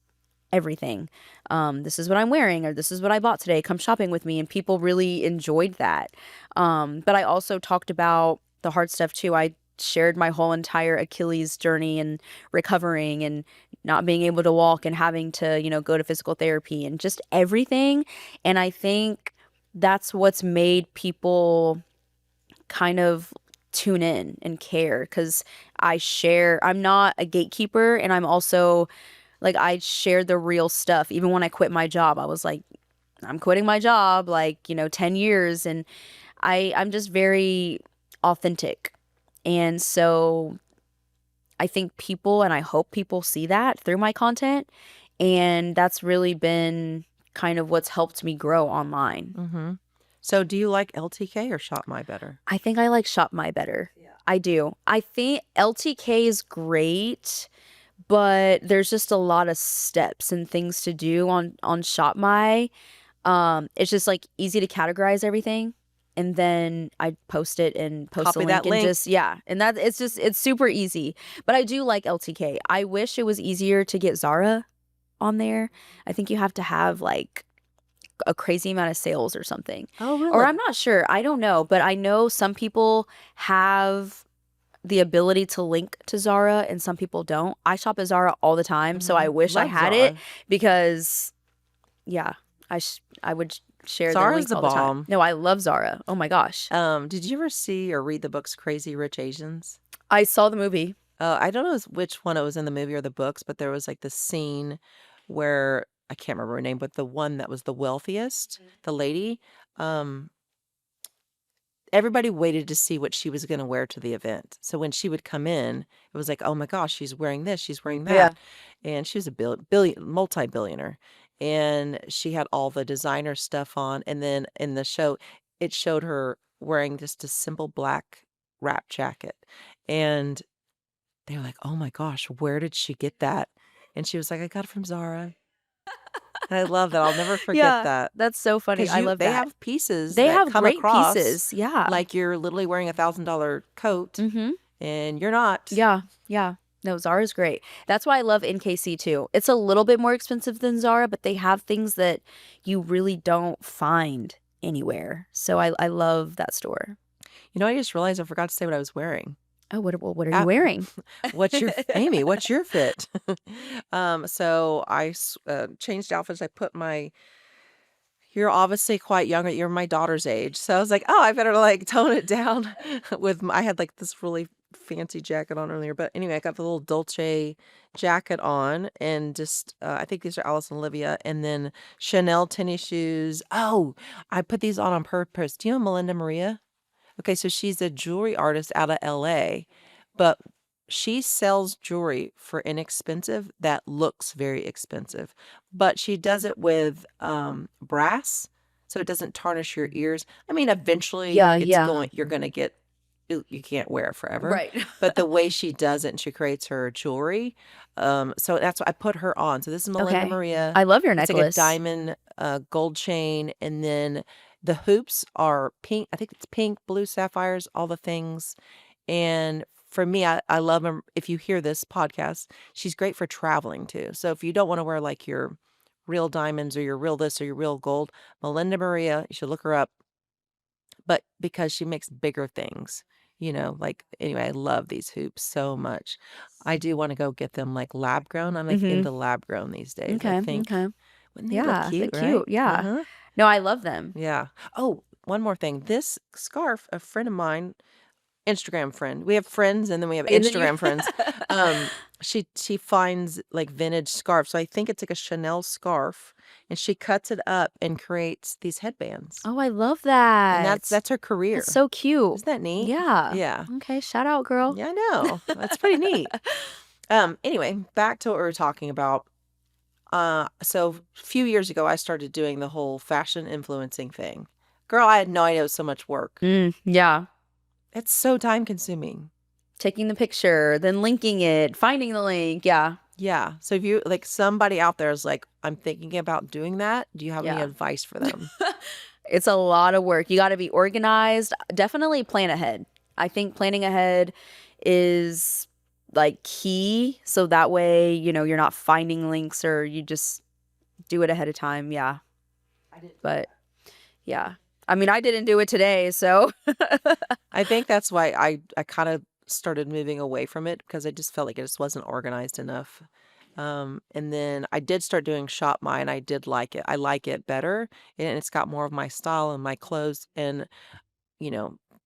everything. This is what I'm wearing, or this is what I bought today. Come shopping with me. And people really enjoyed that. But I also talked about the hard stuff too. I shared my whole entire Achilles journey and recovering and not being able to walk and having to, go to physical therapy and just everything. And I think that's what's made people kind of tune in and care, because I'm not a gatekeeper, and I'm also like, I shared the real stuff. Even when I quit my job, I was like, I'm quitting my job, 10 years. And I'm just very authentic. And so I think people, and I hope people see that through my content. And that's really been kind of what's helped me grow online. So do you like LTK or Shop My better? I think I like Shop My better. Yeah. I do. I think LTK is great, but there's just a lot of steps and things to do on Shop My. It's just like easy to categorize everything, and then I post it and post Copy the link that and link. just and that it's super easy. But I do like LTK. I wish it was easier to get Zara on there. I think you have to have like a crazy amount of sales or something. Oh, really? Or I'm not sure. I don't know, but I know some people have the ability to link to Zara and some people don't. I shop at Zara all the time, so I wish I Love had Zara. it because I would share their Zara's links the all the time. bomb. No, I love Zara. Oh my gosh. Did you ever see or read the books Crazy Rich Asians? I saw the movie. I don't know which one it was in the movie or the books, but there was like this scene where I can't remember her name, but the one that was the wealthiest, the lady, everybody waited to see what she was going to wear to the event. So when she would come in, it was like, oh my gosh, she's wearing this, she's wearing Yeah. that. And she was a multi-billionaire. And she had all the designer stuff on. And then in the show, it showed her wearing just a simple black wrap jacket. And they were like, oh my gosh, where did she get that? And she was like, I got it from Zara. And I love that. I'll never forget Yeah, that. that's so funny. I love They that. have pieces They that have come great across pieces. Yeah. like you're literally wearing $1,000 coat Mm-hmm. and you're not. Yeah. Yeah. No, Zara's great. That's why I love NKC too. It's a little bit more expensive than Zara, but they have things that you really don't find anywhere. So I love that store. You know, I just realized I forgot to say what I was wearing. Oh, what are you wearing? What's your Amy? What's your fit? So I changed outfits. I put my. You're obviously quite young. You're my daughter's age, so I was like, oh, I better like tone it down. I had like this really fancy jacket on earlier, but anyway, I got the little Dolce jacket on, and just I think these are Alice and Olivia, and then Chanel tennis shoes. Oh, I put these on purpose. Do you know Melinda Maria? Okay, so she's a jewelry artist out of LA, but she sells jewelry for inexpensive that looks very expensive. But she does it with brass, so it doesn't tarnish your ears. I mean, eventually Yeah, yeah. you're gonna get you can't wear it forever. Right. But the way she does it and she creates her jewelry, so that's what I put her on. So this is Melinda Okay. Maria. I love your It's like a necklace. diamond gold chain, and then the hoops are pink. I think it's pink, blue sapphires, all the things. And for me, I love them. If you hear this podcast, she's great for traveling too. So if you don't want to wear like your real diamonds or your real this or your real gold, Melinda Maria, you should look her up. But because she makes bigger things, like anyway, I love these hoops so much. I do want to go get them like lab grown. I'm like Mm-hmm. into lab grown these days. I Okay. think. Okay. Wouldn't they look Yeah, cute, they're right? cute. Yeah. Uh-huh. No, I love them. Yeah. Oh, one more thing. This scarf, a friend of mine, Instagram friend. We have friends and then we have And then you Instagram friends. She finds like vintage scarves. So I think it's like a Chanel scarf, and she cuts it up and creates these headbands. Oh, I love And that. that's her career. That's so cute. Isn't that neat? Yeah. Yeah. Okay, shout out, girl. Yeah, I know. That's pretty neat. Anyway, back to what we were talking about. So a few years ago, I started doing the whole fashion influencing thing. Girl, I had no idea it was so much work. Yeah. It's so time consuming. Taking the picture, then linking it, finding the link. Yeah. Yeah. So if you like somebody out there is like, I'm thinking about doing that, do you have any Yeah. advice for them? It's a lot of work. You got to be organized. Definitely plan ahead. I think planning ahead is like key. So that way, you're not finding links, or you just do it ahead of time. Yeah. But yeah. I mean, I didn't do it today, so. I think that's why I kind of started moving away from it, because I just felt like it just wasn't organized enough. And then I did start doing Shop My, and I did like it. I like it better, and it's got more of my style and my clothes. And,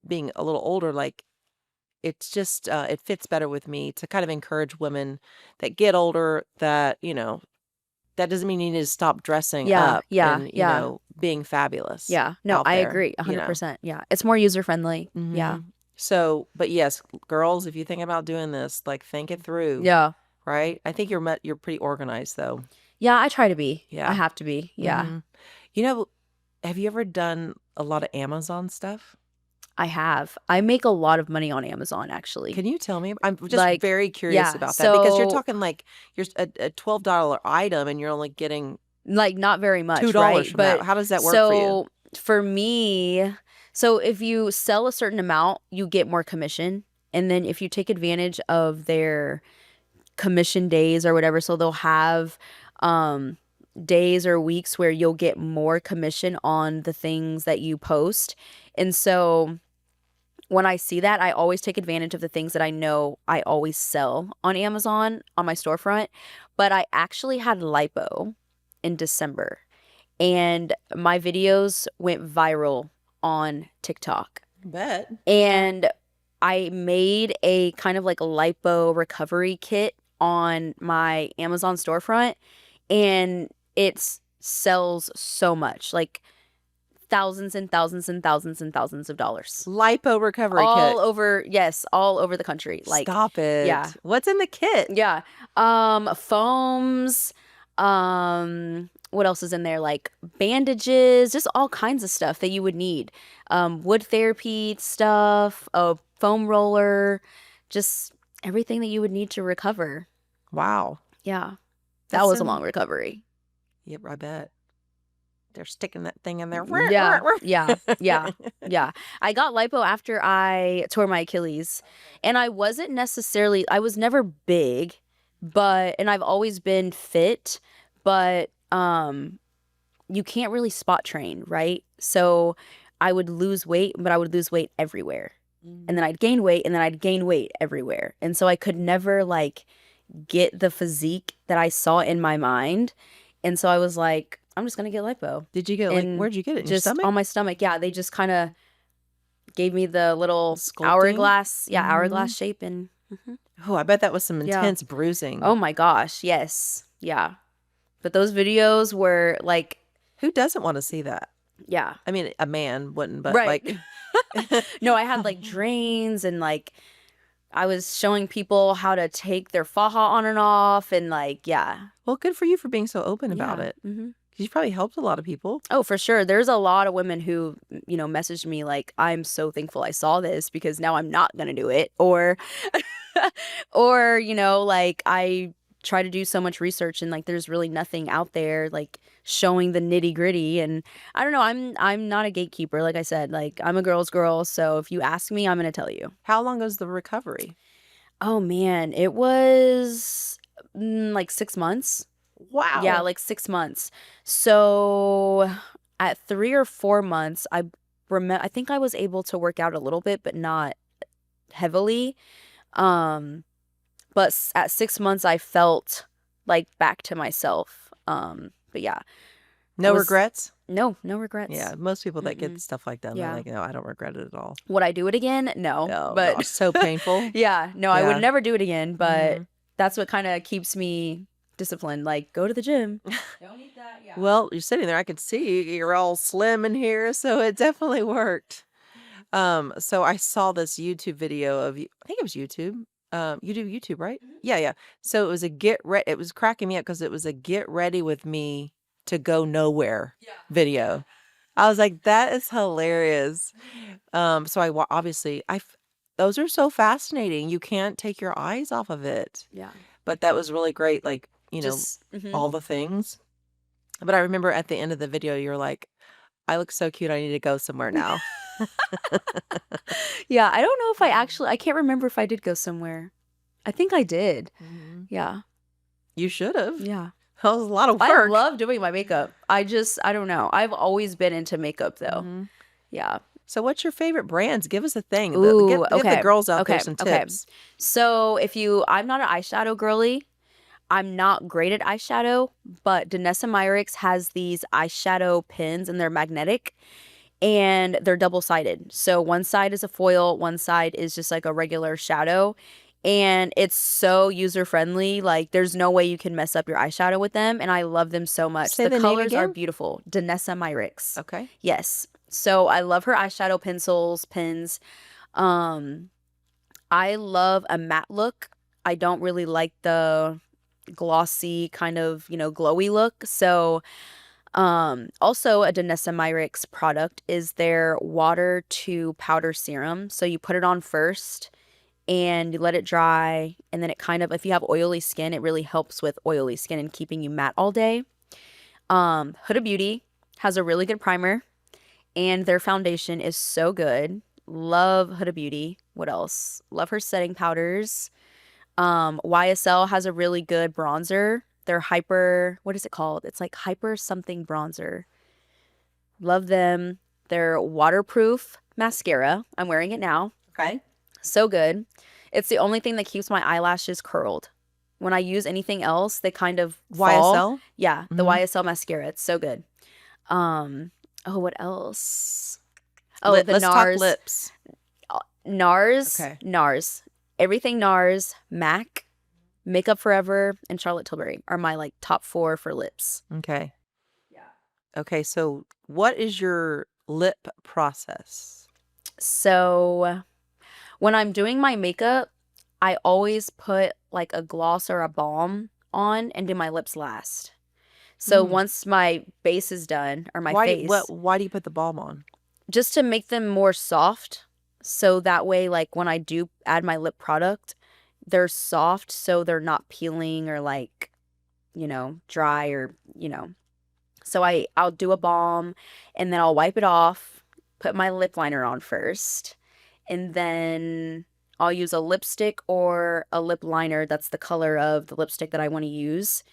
being a little older, like it's just, it fits better with me to kind of encourage women that get older that, that doesn't mean you need to stop dressing Yeah, up yeah, and, yeah. Being fabulous. Yeah. No, out I there, agree. 100%. Yeah. It's more user friendly. Yeah. Mhm. So, but yes, girls, if you think about doing this, like think it through, Yeah. right? I think you're pretty organized though. Yeah, I try to be. Yeah. I have to be. Yeah. Mhm. Have you ever done a lot of Amazon stuff? I have. I make a lot of money on Amazon, actually. Can you tell me? I'm just Like, very curious yeah, about that, because you're so talking like you're a $12 item and you're only getting like not very much, $2 right? from But that. How does that work for you? so for me, so if you sell a certain amount, you get more commission. And then if you take advantage of their commission days or whatever, so they'll have days or weeks where you'll get more commission on the things that you post. And so when I see that, I always take advantage of the things that I know I always sell on Amazon on my storefront. But I actually had lipo in December, and my videos went viral on TikTok. Bet. And I made a kind of like a lipo recovery kit on my Amazon storefront, and it sells so much. Like thousands and thousands and thousands and thousands of dollars. Lipo recovery All kit. over, yes, all over the country. Like, Stop it. yeah. What's in the kit? Yeah. Foams, what else is in there? Like bandages, just all kinds of stuff that you would need. Wood therapy stuff, a foam roller, just everything that you would need to recover. Wow. Yeah. That's That was a some- long recovery. Yep, I bet. They're sticking that thing in there. Yeah. I got lipo after I tore my Achilles, and I was never big, and I've always been fit, but you can't really spot train, right? So I would lose weight, but I would lose weight everywhere. And then I'd gain weight, and then I'd gain weight everywhere. And so I could never like get the physique that I saw in my mind. And so I was like, I'm just gonna get lipo. Did you get where'd you get it? In Just your stomach? on my stomach. Yeah, they just kind of gave me the little Sculpting? hourglass, hourglass shape, and Oh, I bet that was some Yeah. intense bruising. oh my gosh, yes, yeah. But those videos were like, Who doesn't want to see that? yeah, I mean, a man wouldn't, but right. like No, I had like drains, and like I was showing people how to take their faja on and off, and like, yeah. well, good for you for being so open about Yeah. it. Mhm. 'Cause you probably helped a lot of people. Oh, for sure. There's a lot of women who, messaged me like, I'm so thankful I saw this because now I'm not going to do it. Or, like I try to do so much research and like there's really nothing out there like showing the nitty gritty. And I don't know, I'm not a gatekeeper. Like I said, like I'm a girl's girl. So if you ask me, I'm going to tell you. How long was the recovery? Oh man, it was like 6 months. Wow. Yeah, like 6 months. So at 3 or 4 months, I think I was able to work out a little bit, but not heavily. But at 6 months, I felt like back to myself. But yeah, No was- regrets? no regrets. Yeah, most people that get Mm-mm. stuff like that, Yeah. they're like, no, I don't regret it at all. Would I do it again? No, No, but gosh, so painful. yeah, no, I would Yeah. never do it again. But Mhm. that's what kind of keeps me disciplined. Like, go to the gym. Don't eat that. Yeah. Well, you're sitting there. I could see you're all slim in here, so it definitely worked. So I saw this YouTube video of you. I think it was YouTube. You do YouTube, right? Yeah. So it was a get ready. It was cracking me up because it was a get ready with me to go nowhere video. I was like, that is hilarious. So obviously those are so fascinating. You can't take your eyes off of it. Yeah. But that was really great. Like, Just all the things. But I remember at the end of the video, you're like, I look so cute. I need to go somewhere now. Yeah, I don't know if I can't remember if I did go somewhere. I think I did. Yeah. You should have. Yeah. That was a lot of I work. love doing my makeup. I don't know. I've always been into makeup though. Mhm. Yeah. So what's your favorite brands? Give us a thing. Ooh, Give the okay. girls out there Okay, some okay. tips. So I'm not an eyeshadow girly. I'm not great at eyeshadow, but Danessa Myricks has these eyeshadow pins and they're magnetic and they're double-sided. So one side is a foil, one side is just like a regular shadow. And it's so user-friendly. Like there's no way you can mess up your eyeshadow with them. And I love them so much. Say The the name colors are again? beautiful. Danessa Myricks. Okay. Yes. So I love her eyeshadow pencils, pens. I love a matte look. I don't really like the glossy kind of, glowy look. So also a Danessa Myricks product is their water to powder serum. So you put it on first and you let it dry, and then it kind of, if you have oily skin, it really helps with oily skin and keeping you matte all day. Huda Beauty has a really good primer and their foundation is so good. Love Huda Beauty. What else? Love her setting powders. YSL has a really good bronzer. They're what is it called? It's like hyper something bronzer. Love them. Their waterproof mascara. I'm wearing it now. Okay. So good. It's the only thing that keeps my eyelashes curled. When I use anything else, they kind of fall. YSL? Yeah, the Mhm. YSL mascara. It's so good. What else? Oh, Let's the talk NARS. lips. NARS. Okay. NARS. Everything NARS, MAC, Makeup Forever, and Charlotte Tilbury are my like top 4 for lips. Okay. Yeah. Okay. So what is your lip process? So when I'm doing my makeup, I always put like a gloss or a balm on and do my lips last. So Mm. once my base is done, or my Why face, do you put the balm on? just to make them more soft. So that way, like when I do add my lip product, they're soft so they're not peeling or like, dry or. So I'll do a balm and then I'll wipe it off, put my lip liner on first, and then I'll use a lipstick or a lip liner that's the color of the lipstick that I want to use.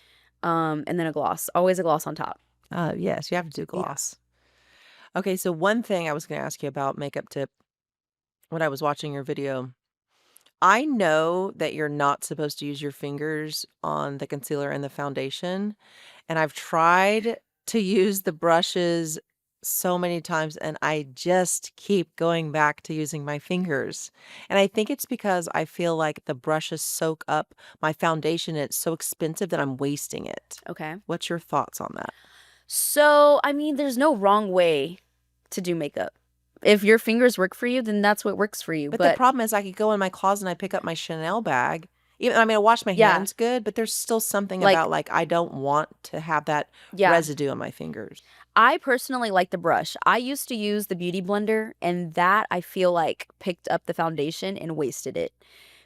And then a gloss. Always a gloss on top. Yes, you have to do Yeah. gloss. Okay, so one thing I was going to ask you about makeup tip when I was watching your video. I know that you're not supposed to use your fingers on the concealer and the foundation, and I've tried to use the brushes so many times, and I just keep going back to using my fingers. And I think it's because I feel like the brushes soak up my foundation, and it's so expensive that I'm wasting it. Okay. What's your thoughts on that? So, I mean, there's no wrong way to do makeup. If your fingers work for you, then that's what works for you. But the problem is I could go in my closet and I pick up my Chanel bag. I wash my Yeah. hands good, but there's still something Like- about like I don't want to have that Yeah. residue on my fingers. I personally like the brush. I used to use the Beauty Blender, and that I feel like picked up the foundation and wasted it.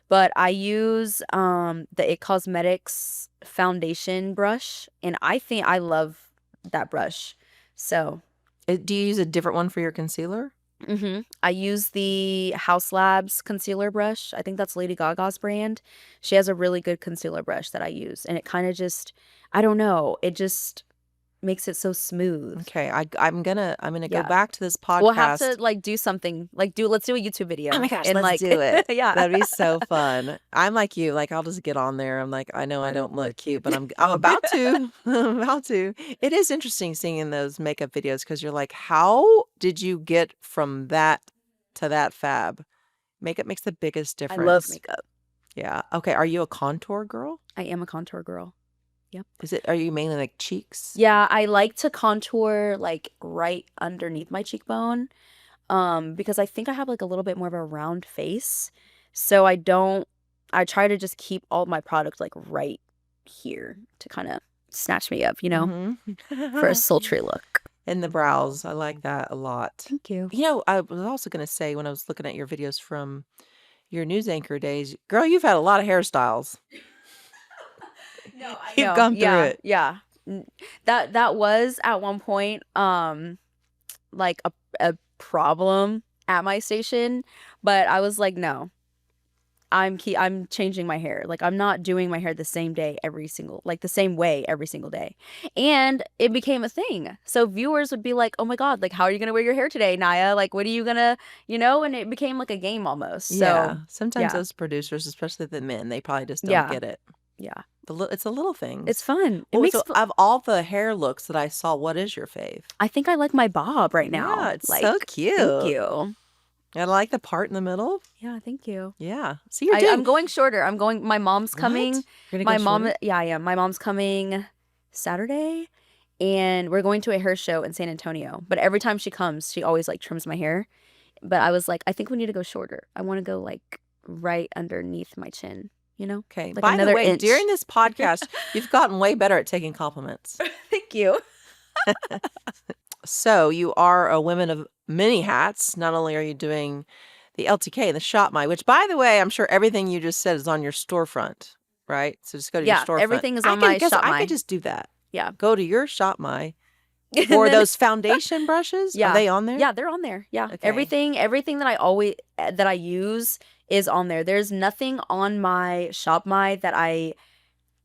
But I use the It Cosmetics foundation brush, and I think I love that brush. So, Do you use a different one for your concealer? I use the House Labs concealer brush. I think that's Lady Gaga's brand. She has a really good concealer brush that I use, and it kind of just, I don't know, it just makes it so smooth. Okay, I'm gonna Yeah. go back to this podcast. We'll have to like do something. Like let's do a YouTube video. Oh my gosh, and, let's like, do it. Yeah. That'd be so fun. I'm like you, like I'll just get on there. I'm like, I know I don't look cute, but I'm about to. I'm about to. It is interesting seeing in those makeup videos because you're like, how did you get from that to that fab? Makeup makes the biggest I difference. love makeup. Yeah. Okay. Are you a contour girl? I am a contour girl. Yep. Are you mainly like cheeks? Yeah, I like to contour like right underneath my cheekbone. Because I think I have like a little bit more of a round face. So I try to just keep all my product like right here to kind of snatch me up, for a sultry look. And the brows. I like that a lot. Thank you. I was also going to say when I was looking at your videos from your news anchor days, girl, you've had a lot of hairstyles. No, I You've know. gone through Yeah, it. yeah. That was at one point like a problem at my station, but I was like, no. I'm changing my hair. Like I'm not doing my hair the same day the same way every single day. And it became a thing. So viewers would be like, "Oh my God, like how are you going to wear your hair today, Niyah? Like what are you going to, and it became like a game almost." Yeah. So, Sometimes yeah. those producers, especially the men, they probably just don't Yeah. get it. yeah. It's a little thing. It's fun. It Well, makes so of all the hair looks that I saw, what is your fave? I think I like my bob right now. Yeah, it's like, so cute. Thank you. I like the part in the middle. Yeah, thank you. Yeah. See, you're doing. I'm going shorter. My mom's coming. What? You're My gonna go mom, shorter? yeah, I am. My mom's coming Saturday, and we're going to a hair show in San Antonio. But every time she comes, she always like trims my hair. But I was like, I think we need to go shorter. I want to go like right underneath my chin, Okay. like By the another way, inch. during this podcast, you've gotten way better at taking compliments. Thank you. So you are a woman of many hats. Not only are you doing the LTK and the Shop My, which by the way, I'm sure everything you just said is on your storefront, right? So just go to your Yeah, storefront. everything is on my Shop I My. could just do that. Yeah. Go to your Shop My. And For then- those foundation brushes, Yeah. are they on there? Yeah, they're on there. Yeah. Okay. Everything that I use is on there. There's nothing on my Shop My that I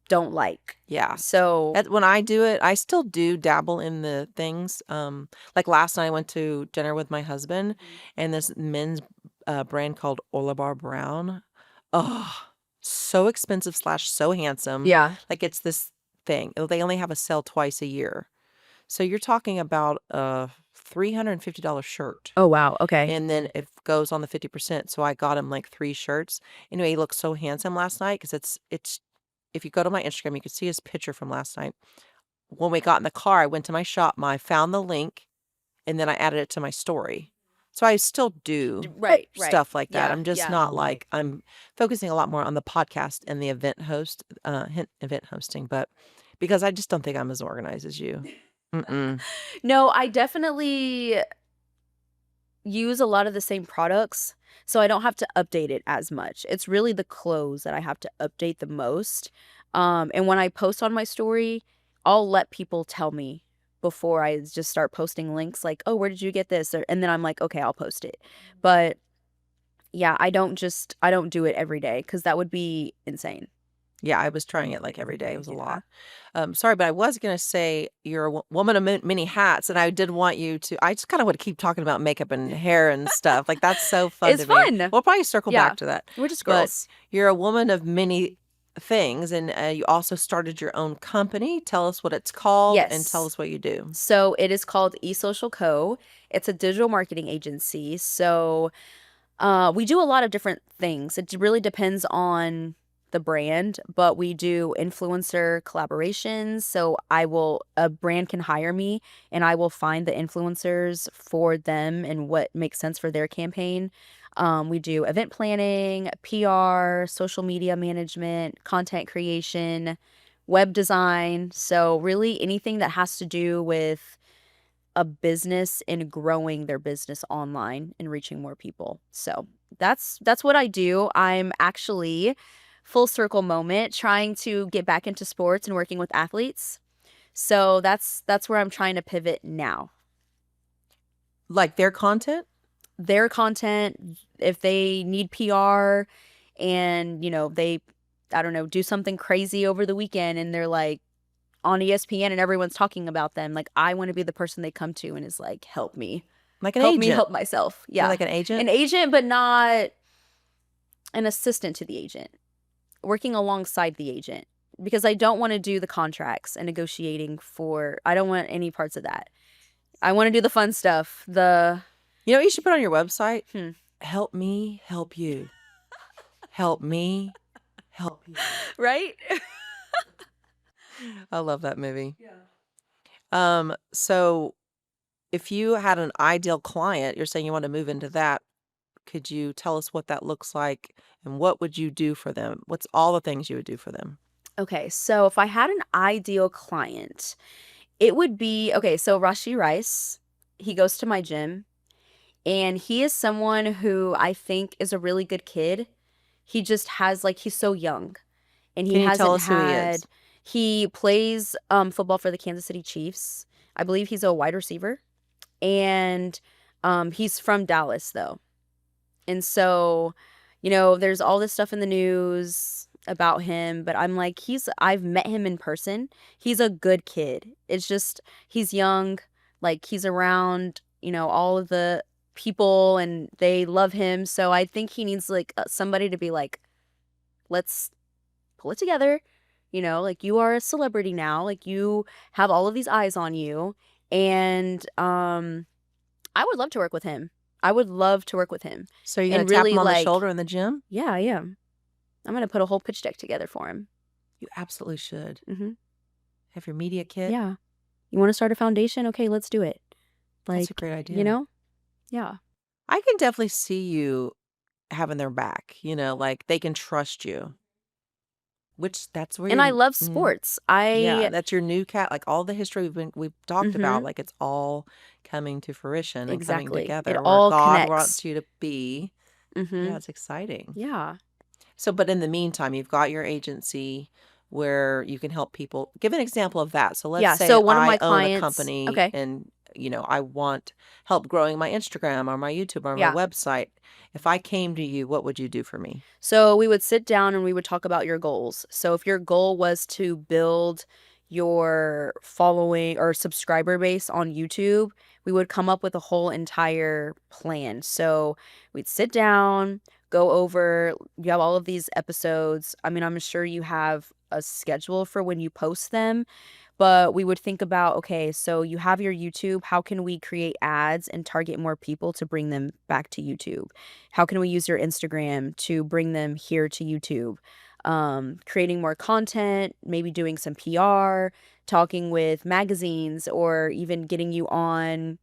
don't like. Yeah. So When I do it, I still do dabble in the things. Like last night I went to dinner with my husband and this men's brand called Olabar Brown. Oh, so expensive / so handsome. yeah. Like it's this thing. They only have a sale twice a year. So you're talking about a $350 shirt. Oh wow. Okay. And then it goes on the 50%. So I got him like 3 shirts. Anyway, he looked so handsome last night because it's if you go to my Instagram, you can see his picture from last night. When we got in the car, I went to my Shop My, found the link, and then I added it to my story. So I still do Right. stuff like that. Yeah. I'm just Yeah. not like, I'm focusing a lot more on the podcast and the event hosting, but because I just don't think I'm as organized as you. Mm-mm. No, I definitely use a lot of the same products, so I don't have to update it as much. It's really the clothes that I have to update the most. And when I post on my story, I'll let people tell me before I just start posting links like, "Oh, where did you get this?" And then I'm like, "Okay, I'll post it." But yeah, I don't do it every day because that would be insane. Yeah, I was trying it like every day. It was a lot. Sorry, but I was going to say you're a woman of many hats, and I did want you to. I just kind of want to keep talking about makeup and hair and stuff. Like that's so fun It's to me. fun. We'll probably circle Yeah. back to that. We're just But girls. you're a woman of many things, and you also started your own company. Tell us what it's called, and tell Yes. us what you do. So it is called eSocial Co. It's a digital marketing agency. So we do a lot of different things. It really depends on the brand, but we do influencer collaborations. So a brand can hire me and I will find the influencers for them and what makes sense for their campaign. We do event planning, PR, social media management, content creation, web design. So really anything that has to do with a business and growing their business online and reaching more people. So that's what I do. I'm actually full circle moment trying to get back into sports and working with athletes. So that's where I'm trying to pivot now. Like their content? Their content, if they need PR and, they I don't know, do something crazy over the weekend and they're like on ESPN and everyone's talking about them. Like I want to be the person they come to and is like, help me. Like an Help agent? me help myself. You're Yeah. like an agent? An agent, but not an assistant to the agent. Working alongside the agent. Because I don't want to do the contracts and negotiating I don't want any parts of that. I want to do the fun stuff. You know what you should put on your website? Help me help you. Help me help you. Right? I love that movie. Yeah. So if you had an ideal client, you're saying you want to move into that, could you tell us what that looks like and what would you do for them? What's all the things you would do for them? Okay, so if I had an ideal client, it would be so Rashi Rice, he goes to my gym and he is someone who I think is a really good kid. He just has he's so young and he Can you hasn't tell us who he had is? he plays football for the Kansas City Chiefs. I believe he's a wide receiver. And he's from Dallas though. And so, there's all this stuff in the news about him, but I'm like, I've met him in person. He's a good kid. It's just, he's young, he's around, all of the people and they love him. So I think he needs somebody to be like, let's pull it together. You are a celebrity now. You have all of these eyes on you. And I would love to work with him. I would love to work with him. So you're going to tap him on the shoulder in the gym? Yeah, I am. I'm going to put a whole pitch deck together for him. You absolutely should. Mm-hmm. Have your media kit? Yeah. You want to start a foundation? Okay, let's do it. That's a great idea. Yeah. I can definitely see you having their back, they can trust you. Which that's where And I love sports. Yeah, that's your new cat. Like all the history we've talked about, it's all coming to fruition and coming together. It where all God connects. wants you to be. Mm-hmm. Yeah, it's exciting. Yeah. So, but in the meantime, you've got your agency where you can help people. Give an example of that. So let's say one of my own clients, a company and I want help growing my Instagram or my YouTube or my website. If I came to you, what would you do for me? So we would sit down and we would talk about your goals. So if your goal was to build your following or subscriber base on YouTube, we would come up with a whole entire plan. So we'd sit down, go over, you have all of these episodes. I mean, I'm sure you have a schedule for when you post them. But we would think about, okay, so you have your YouTube. How can we create ads and target more people to bring them back to YouTube? How can we use your Instagram to bring them here to YouTube? Creating more content, maybe doing some PR, talking with magazines, or even getting you on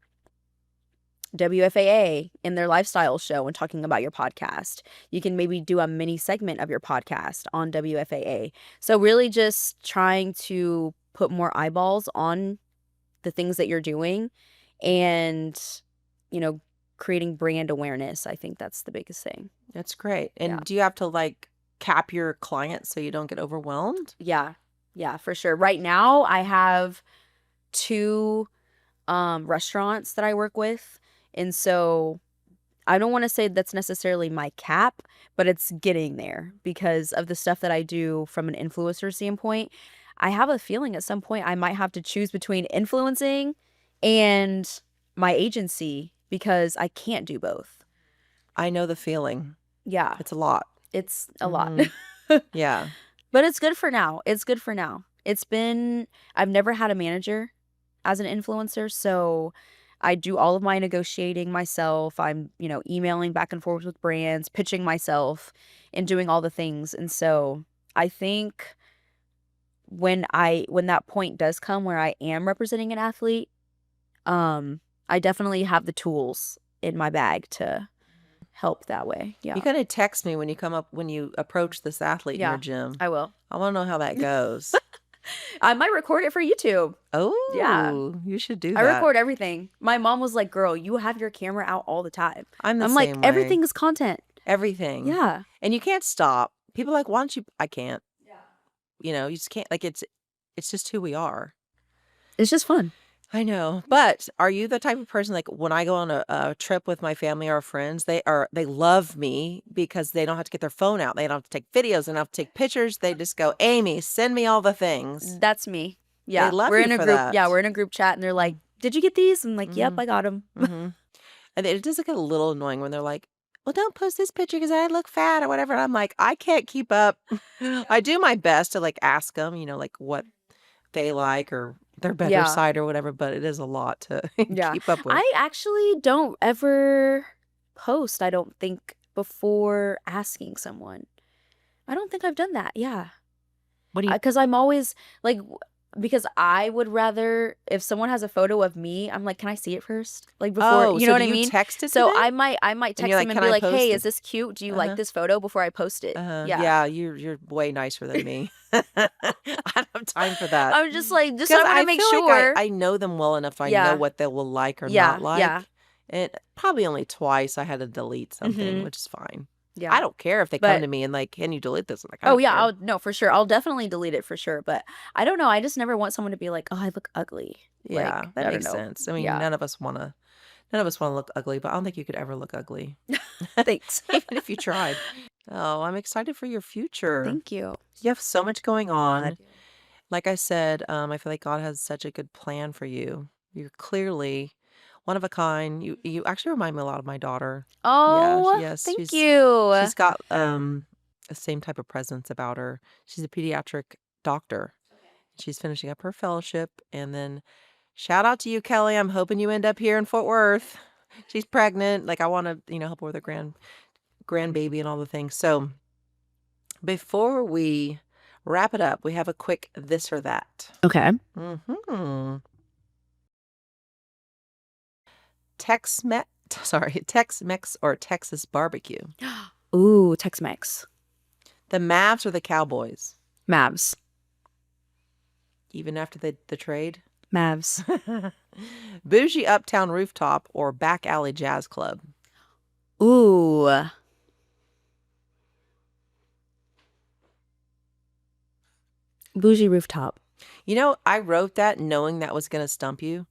WFAA in their lifestyle show and talking about your podcast. You can maybe do a mini segment of your podcast on WFAA. So really just trying to put more eyeballs on the things that you're doing and, you know, creating brand awareness. I think that's the biggest thing. That's great. And Yeah. do you have to like cap your clients so you don't get overwhelmed? Yeah. Yeah, for sure. Right now I have 2 restaurants that I work with. And so I don't want to say that's necessarily my cap, but it's getting there because of the stuff that I do from an influencer standpoint. I have a feeling at some point I might have to choose between influencing and my agency because I can't do both. I know the feeling. Yeah, It's a lot. it's a lot. Yeah. But it's good for now. I've never had a manager as an influencer, so I do all of my negotiating myself. I'm, emailing back and forth with brands, pitching myself, and doing all the things. And so I think when that point does come where I am representing an athlete, I definitely have the tools in my bag to help that way. Yeah. You gotta text me when you approach this athlete in Yeah, your gym. I will. I want to know how that goes. I might record it for YouTube. Oh, Yeah. you should do I that. record everything. My mom was like, "Girl, you have your camera out all the time." I'm the I'm like, same way. everything is content. Everything. Yeah. And you can't stop. People are like, why don't you? I can't. Yeah. You just can't. Like it's just who we are. It's just fun. I know. But are you the type of person like when I go on a trip with my family or friends, they love me because they don't have to get their phone out. They don't have to take videos. They don't have to take pictures. They just go, Amy, send me all the things. That's me. Yeah. love we're you in a for group. that. Yeah, we're in a group chat and they're like, "Did you get these?" I'm like, "Yep, Mhm. I got them." hmm And it does get a little annoying when they're like, well, don't post this picture because I look fat or whatever. And I'm like, I can't keep up. I do my best to like ask them, like what they like or their better Yeah. side or whatever, but it is a lot to Yeah. keep up with. I actually don't ever post, I don't think, before asking someone. I don't think I've done that. Yeah. What do you? Because I'm always like, because I would rather, if someone has a photo of me, I'm like, "Can I see it first?" Like before, Oh, you so know what do I you mean? text it to So them? I might text you're them like, and "Can be I like, post "Hey, it?" is this cute? Do you Uh-huh. like this photo?" before I post it. Yeah. Yeah, you're way nicer than me. I don't have time for that. I'm just like, just Because I want I to make feel sure. like I know them well enough. I know Yeah. what they will like or Yeah. not like. Yeah. And probably only twice I had to delete something, Mhm. which is fine. Yeah. I don't care if they come But to me and like, can you delete this? I'm like, I oh don't yeah, care. no, for sure. I'll definitely delete it for sure. But I don't know. I just never want someone to be like, "Oh, I look ugly." Yeah, Like, that I makes don't know. sense. I mean, Yeah. none of us want to look ugly, but I don't think you could ever look ugly, Thanks. even if you tried. Oh, I'm excited for your future. Thank you. You have so much going on. God. Like I said, I feel like God has such a good plan for you. You're clearly one of a kind. You actually remind me a lot of my daughter. Oh, Yes, thank you. she's got the same type of presence about her. She's a pediatric doctor. She's finishing up her fellowship, and then shout out to you, Kelly. I'm hoping you end up here in Fort Worth. She's pregnant. Like I want to, help her with her grandbaby and all the things. So before we wrap it up, we have a quick this or that. Okay. Mm-hmm. Tex-Mex or Texas barbecue. Ooh, Tex-Mex. The Mavs or the Cowboys? Mavs. Even after the trade? Mavs. Bougie Uptown Rooftop or Back Alley Jazz Club? Ooh. Bougie Rooftop. I wrote that knowing that was going to stump you.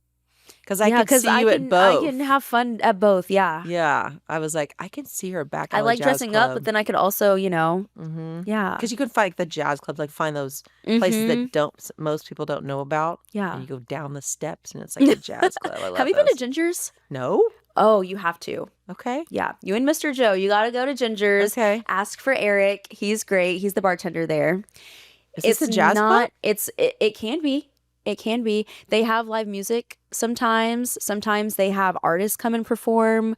Because I Yeah, could see you at I both. can have fun at both. Yeah. Yeah. I was like, I can see her Back I Alley like Jazz dressing Club. up, but then I could also, Mm-hmm. yeah. Because you could find the jazz clubs, like find those places Mhm. that most people don't know about. Yeah. And you go down the steps and it's like a jazz club. I love Have you been those. to Ginger's? No? Oh, you have to. Okay. Yeah. You and Mr. Joe, you got to go to Ginger's. Okay. Ask for Eric. He's great. He's the bartender there. Is this a jazz club? It can be. It can be. They have live music sometimes. Sometimes they have artists come and perform.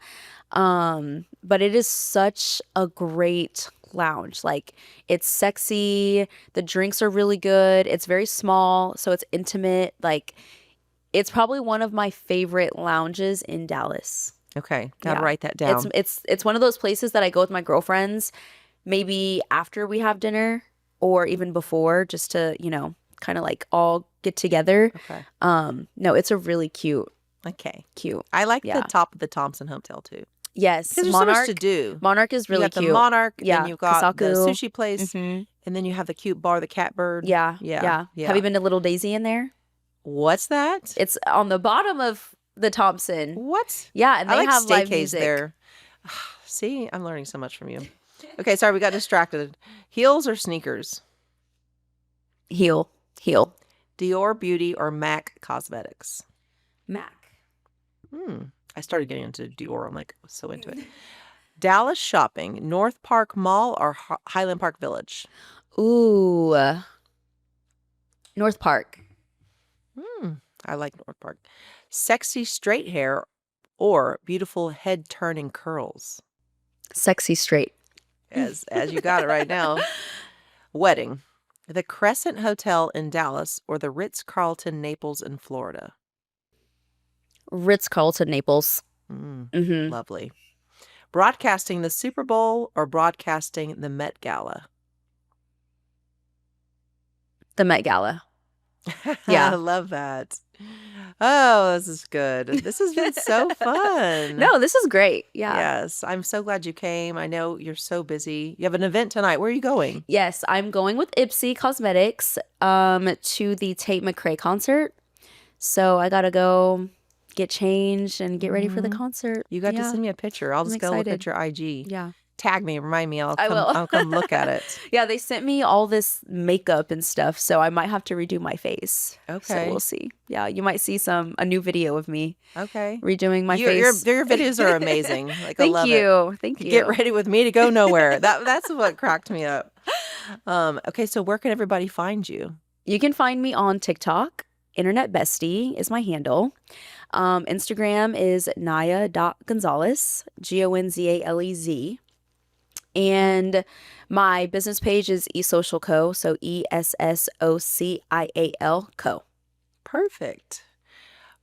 But it is such a great lounge. Like, it's sexy. The drinks are really good. It's very small, so it's intimate. Like, it's probably one of my favorite lounges in Dallas. Okay, gotta Yeah. write that down. It's one of those places that I go with my girlfriends, maybe after we have dinner or even before, just to, kind of like all get together. Okay. No, it's a really cute. Okay. Cute. I like the Yeah. top of the Thompson Hotel too. Yes, Because there's so much to do. Monarch is You really got the cute. Monarch, Yeah, then you've got the Kasaku. sushi place, and then you have the cute bar, the Catbird. Yeah, Yeah. Have you been to Little Daisy in there? What's that? It's on the bottom of the Thompson. What? Yeah, and I they like have live staycays music. there. See, I'm learning so much from you. Okay, sorry, we got distracted. Heels or sneakers? Heel. Dior Beauty or MAC Cosmetics? Mac. I started getting into Dior. I'm like so into it. Dallas shopping, North Park Mall or Highland Park Village? Ooh. North Park. I like North Park. Sexy straight hair or beautiful head turning curls? Sexy straight. As you got it right now. Wedding, the Crescent Hotel in Dallas or the Ritz-Carlton Naples in Florida? Ritz-Carlton Naples. Lovely. Broadcasting the Super Bowl or broadcasting the Met Gala? The Met Gala. I Yeah. love that. Oh, this is good. This has been so fun. No, this is great. Yeah. Yes, I'm so glad you came. I know you're so busy. You have an event tonight. Where are you going? Yes, I'm going with Ipsy Cosmetics to the Tate McRae concert. So I gotta go get changed and get ready for the concert. You got to send me a picture. I'll just go look at your IG. Yeah. Tag me, remind me. I will. I'll come look at it. Yeah, they sent me all this makeup and stuff, so I might have to redo my face. Okay. So we'll see. Yeah, you might see a new video of me Okay. redoing my face. Your videos are amazing. Like I Thank love you. it. Thank you. Get ready with me to go nowhere. That's what cracked me up. Okay, so where can everybody find you? You can find me on TikTok. Internet Bestie is my handle. Instagram is Niyah.Gonzalez, Gonzalez. And my business page is eSocialCo, so ESSOCIAL Co. Perfect.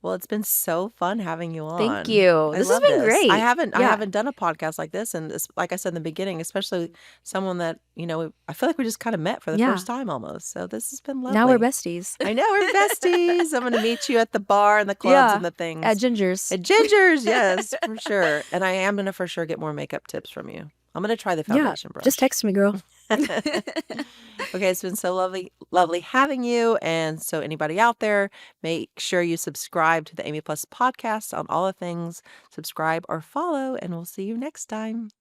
Well, it's been so fun having you on. Thank you. This has love been great. I haven't Yeah. done a podcast like this, and like I said in the beginning, especially someone that I feel like we just kind of met for the Yeah. first time almost. So this has been lovely. Now we're besties. I know we're besties. I'm going to meet you at the bar and the clubs and the things. At Ginger's. At Ginger's, yes, for sure. And I am going to for sure get more makeup tips from you. I'm going to try the foundation brush. Just text me, girl. Okay, it's been so lovely having you. And so anybody out there, make sure you subscribe to the Amy Plus podcast on all the things. Subscribe or follow, and we'll see you next time.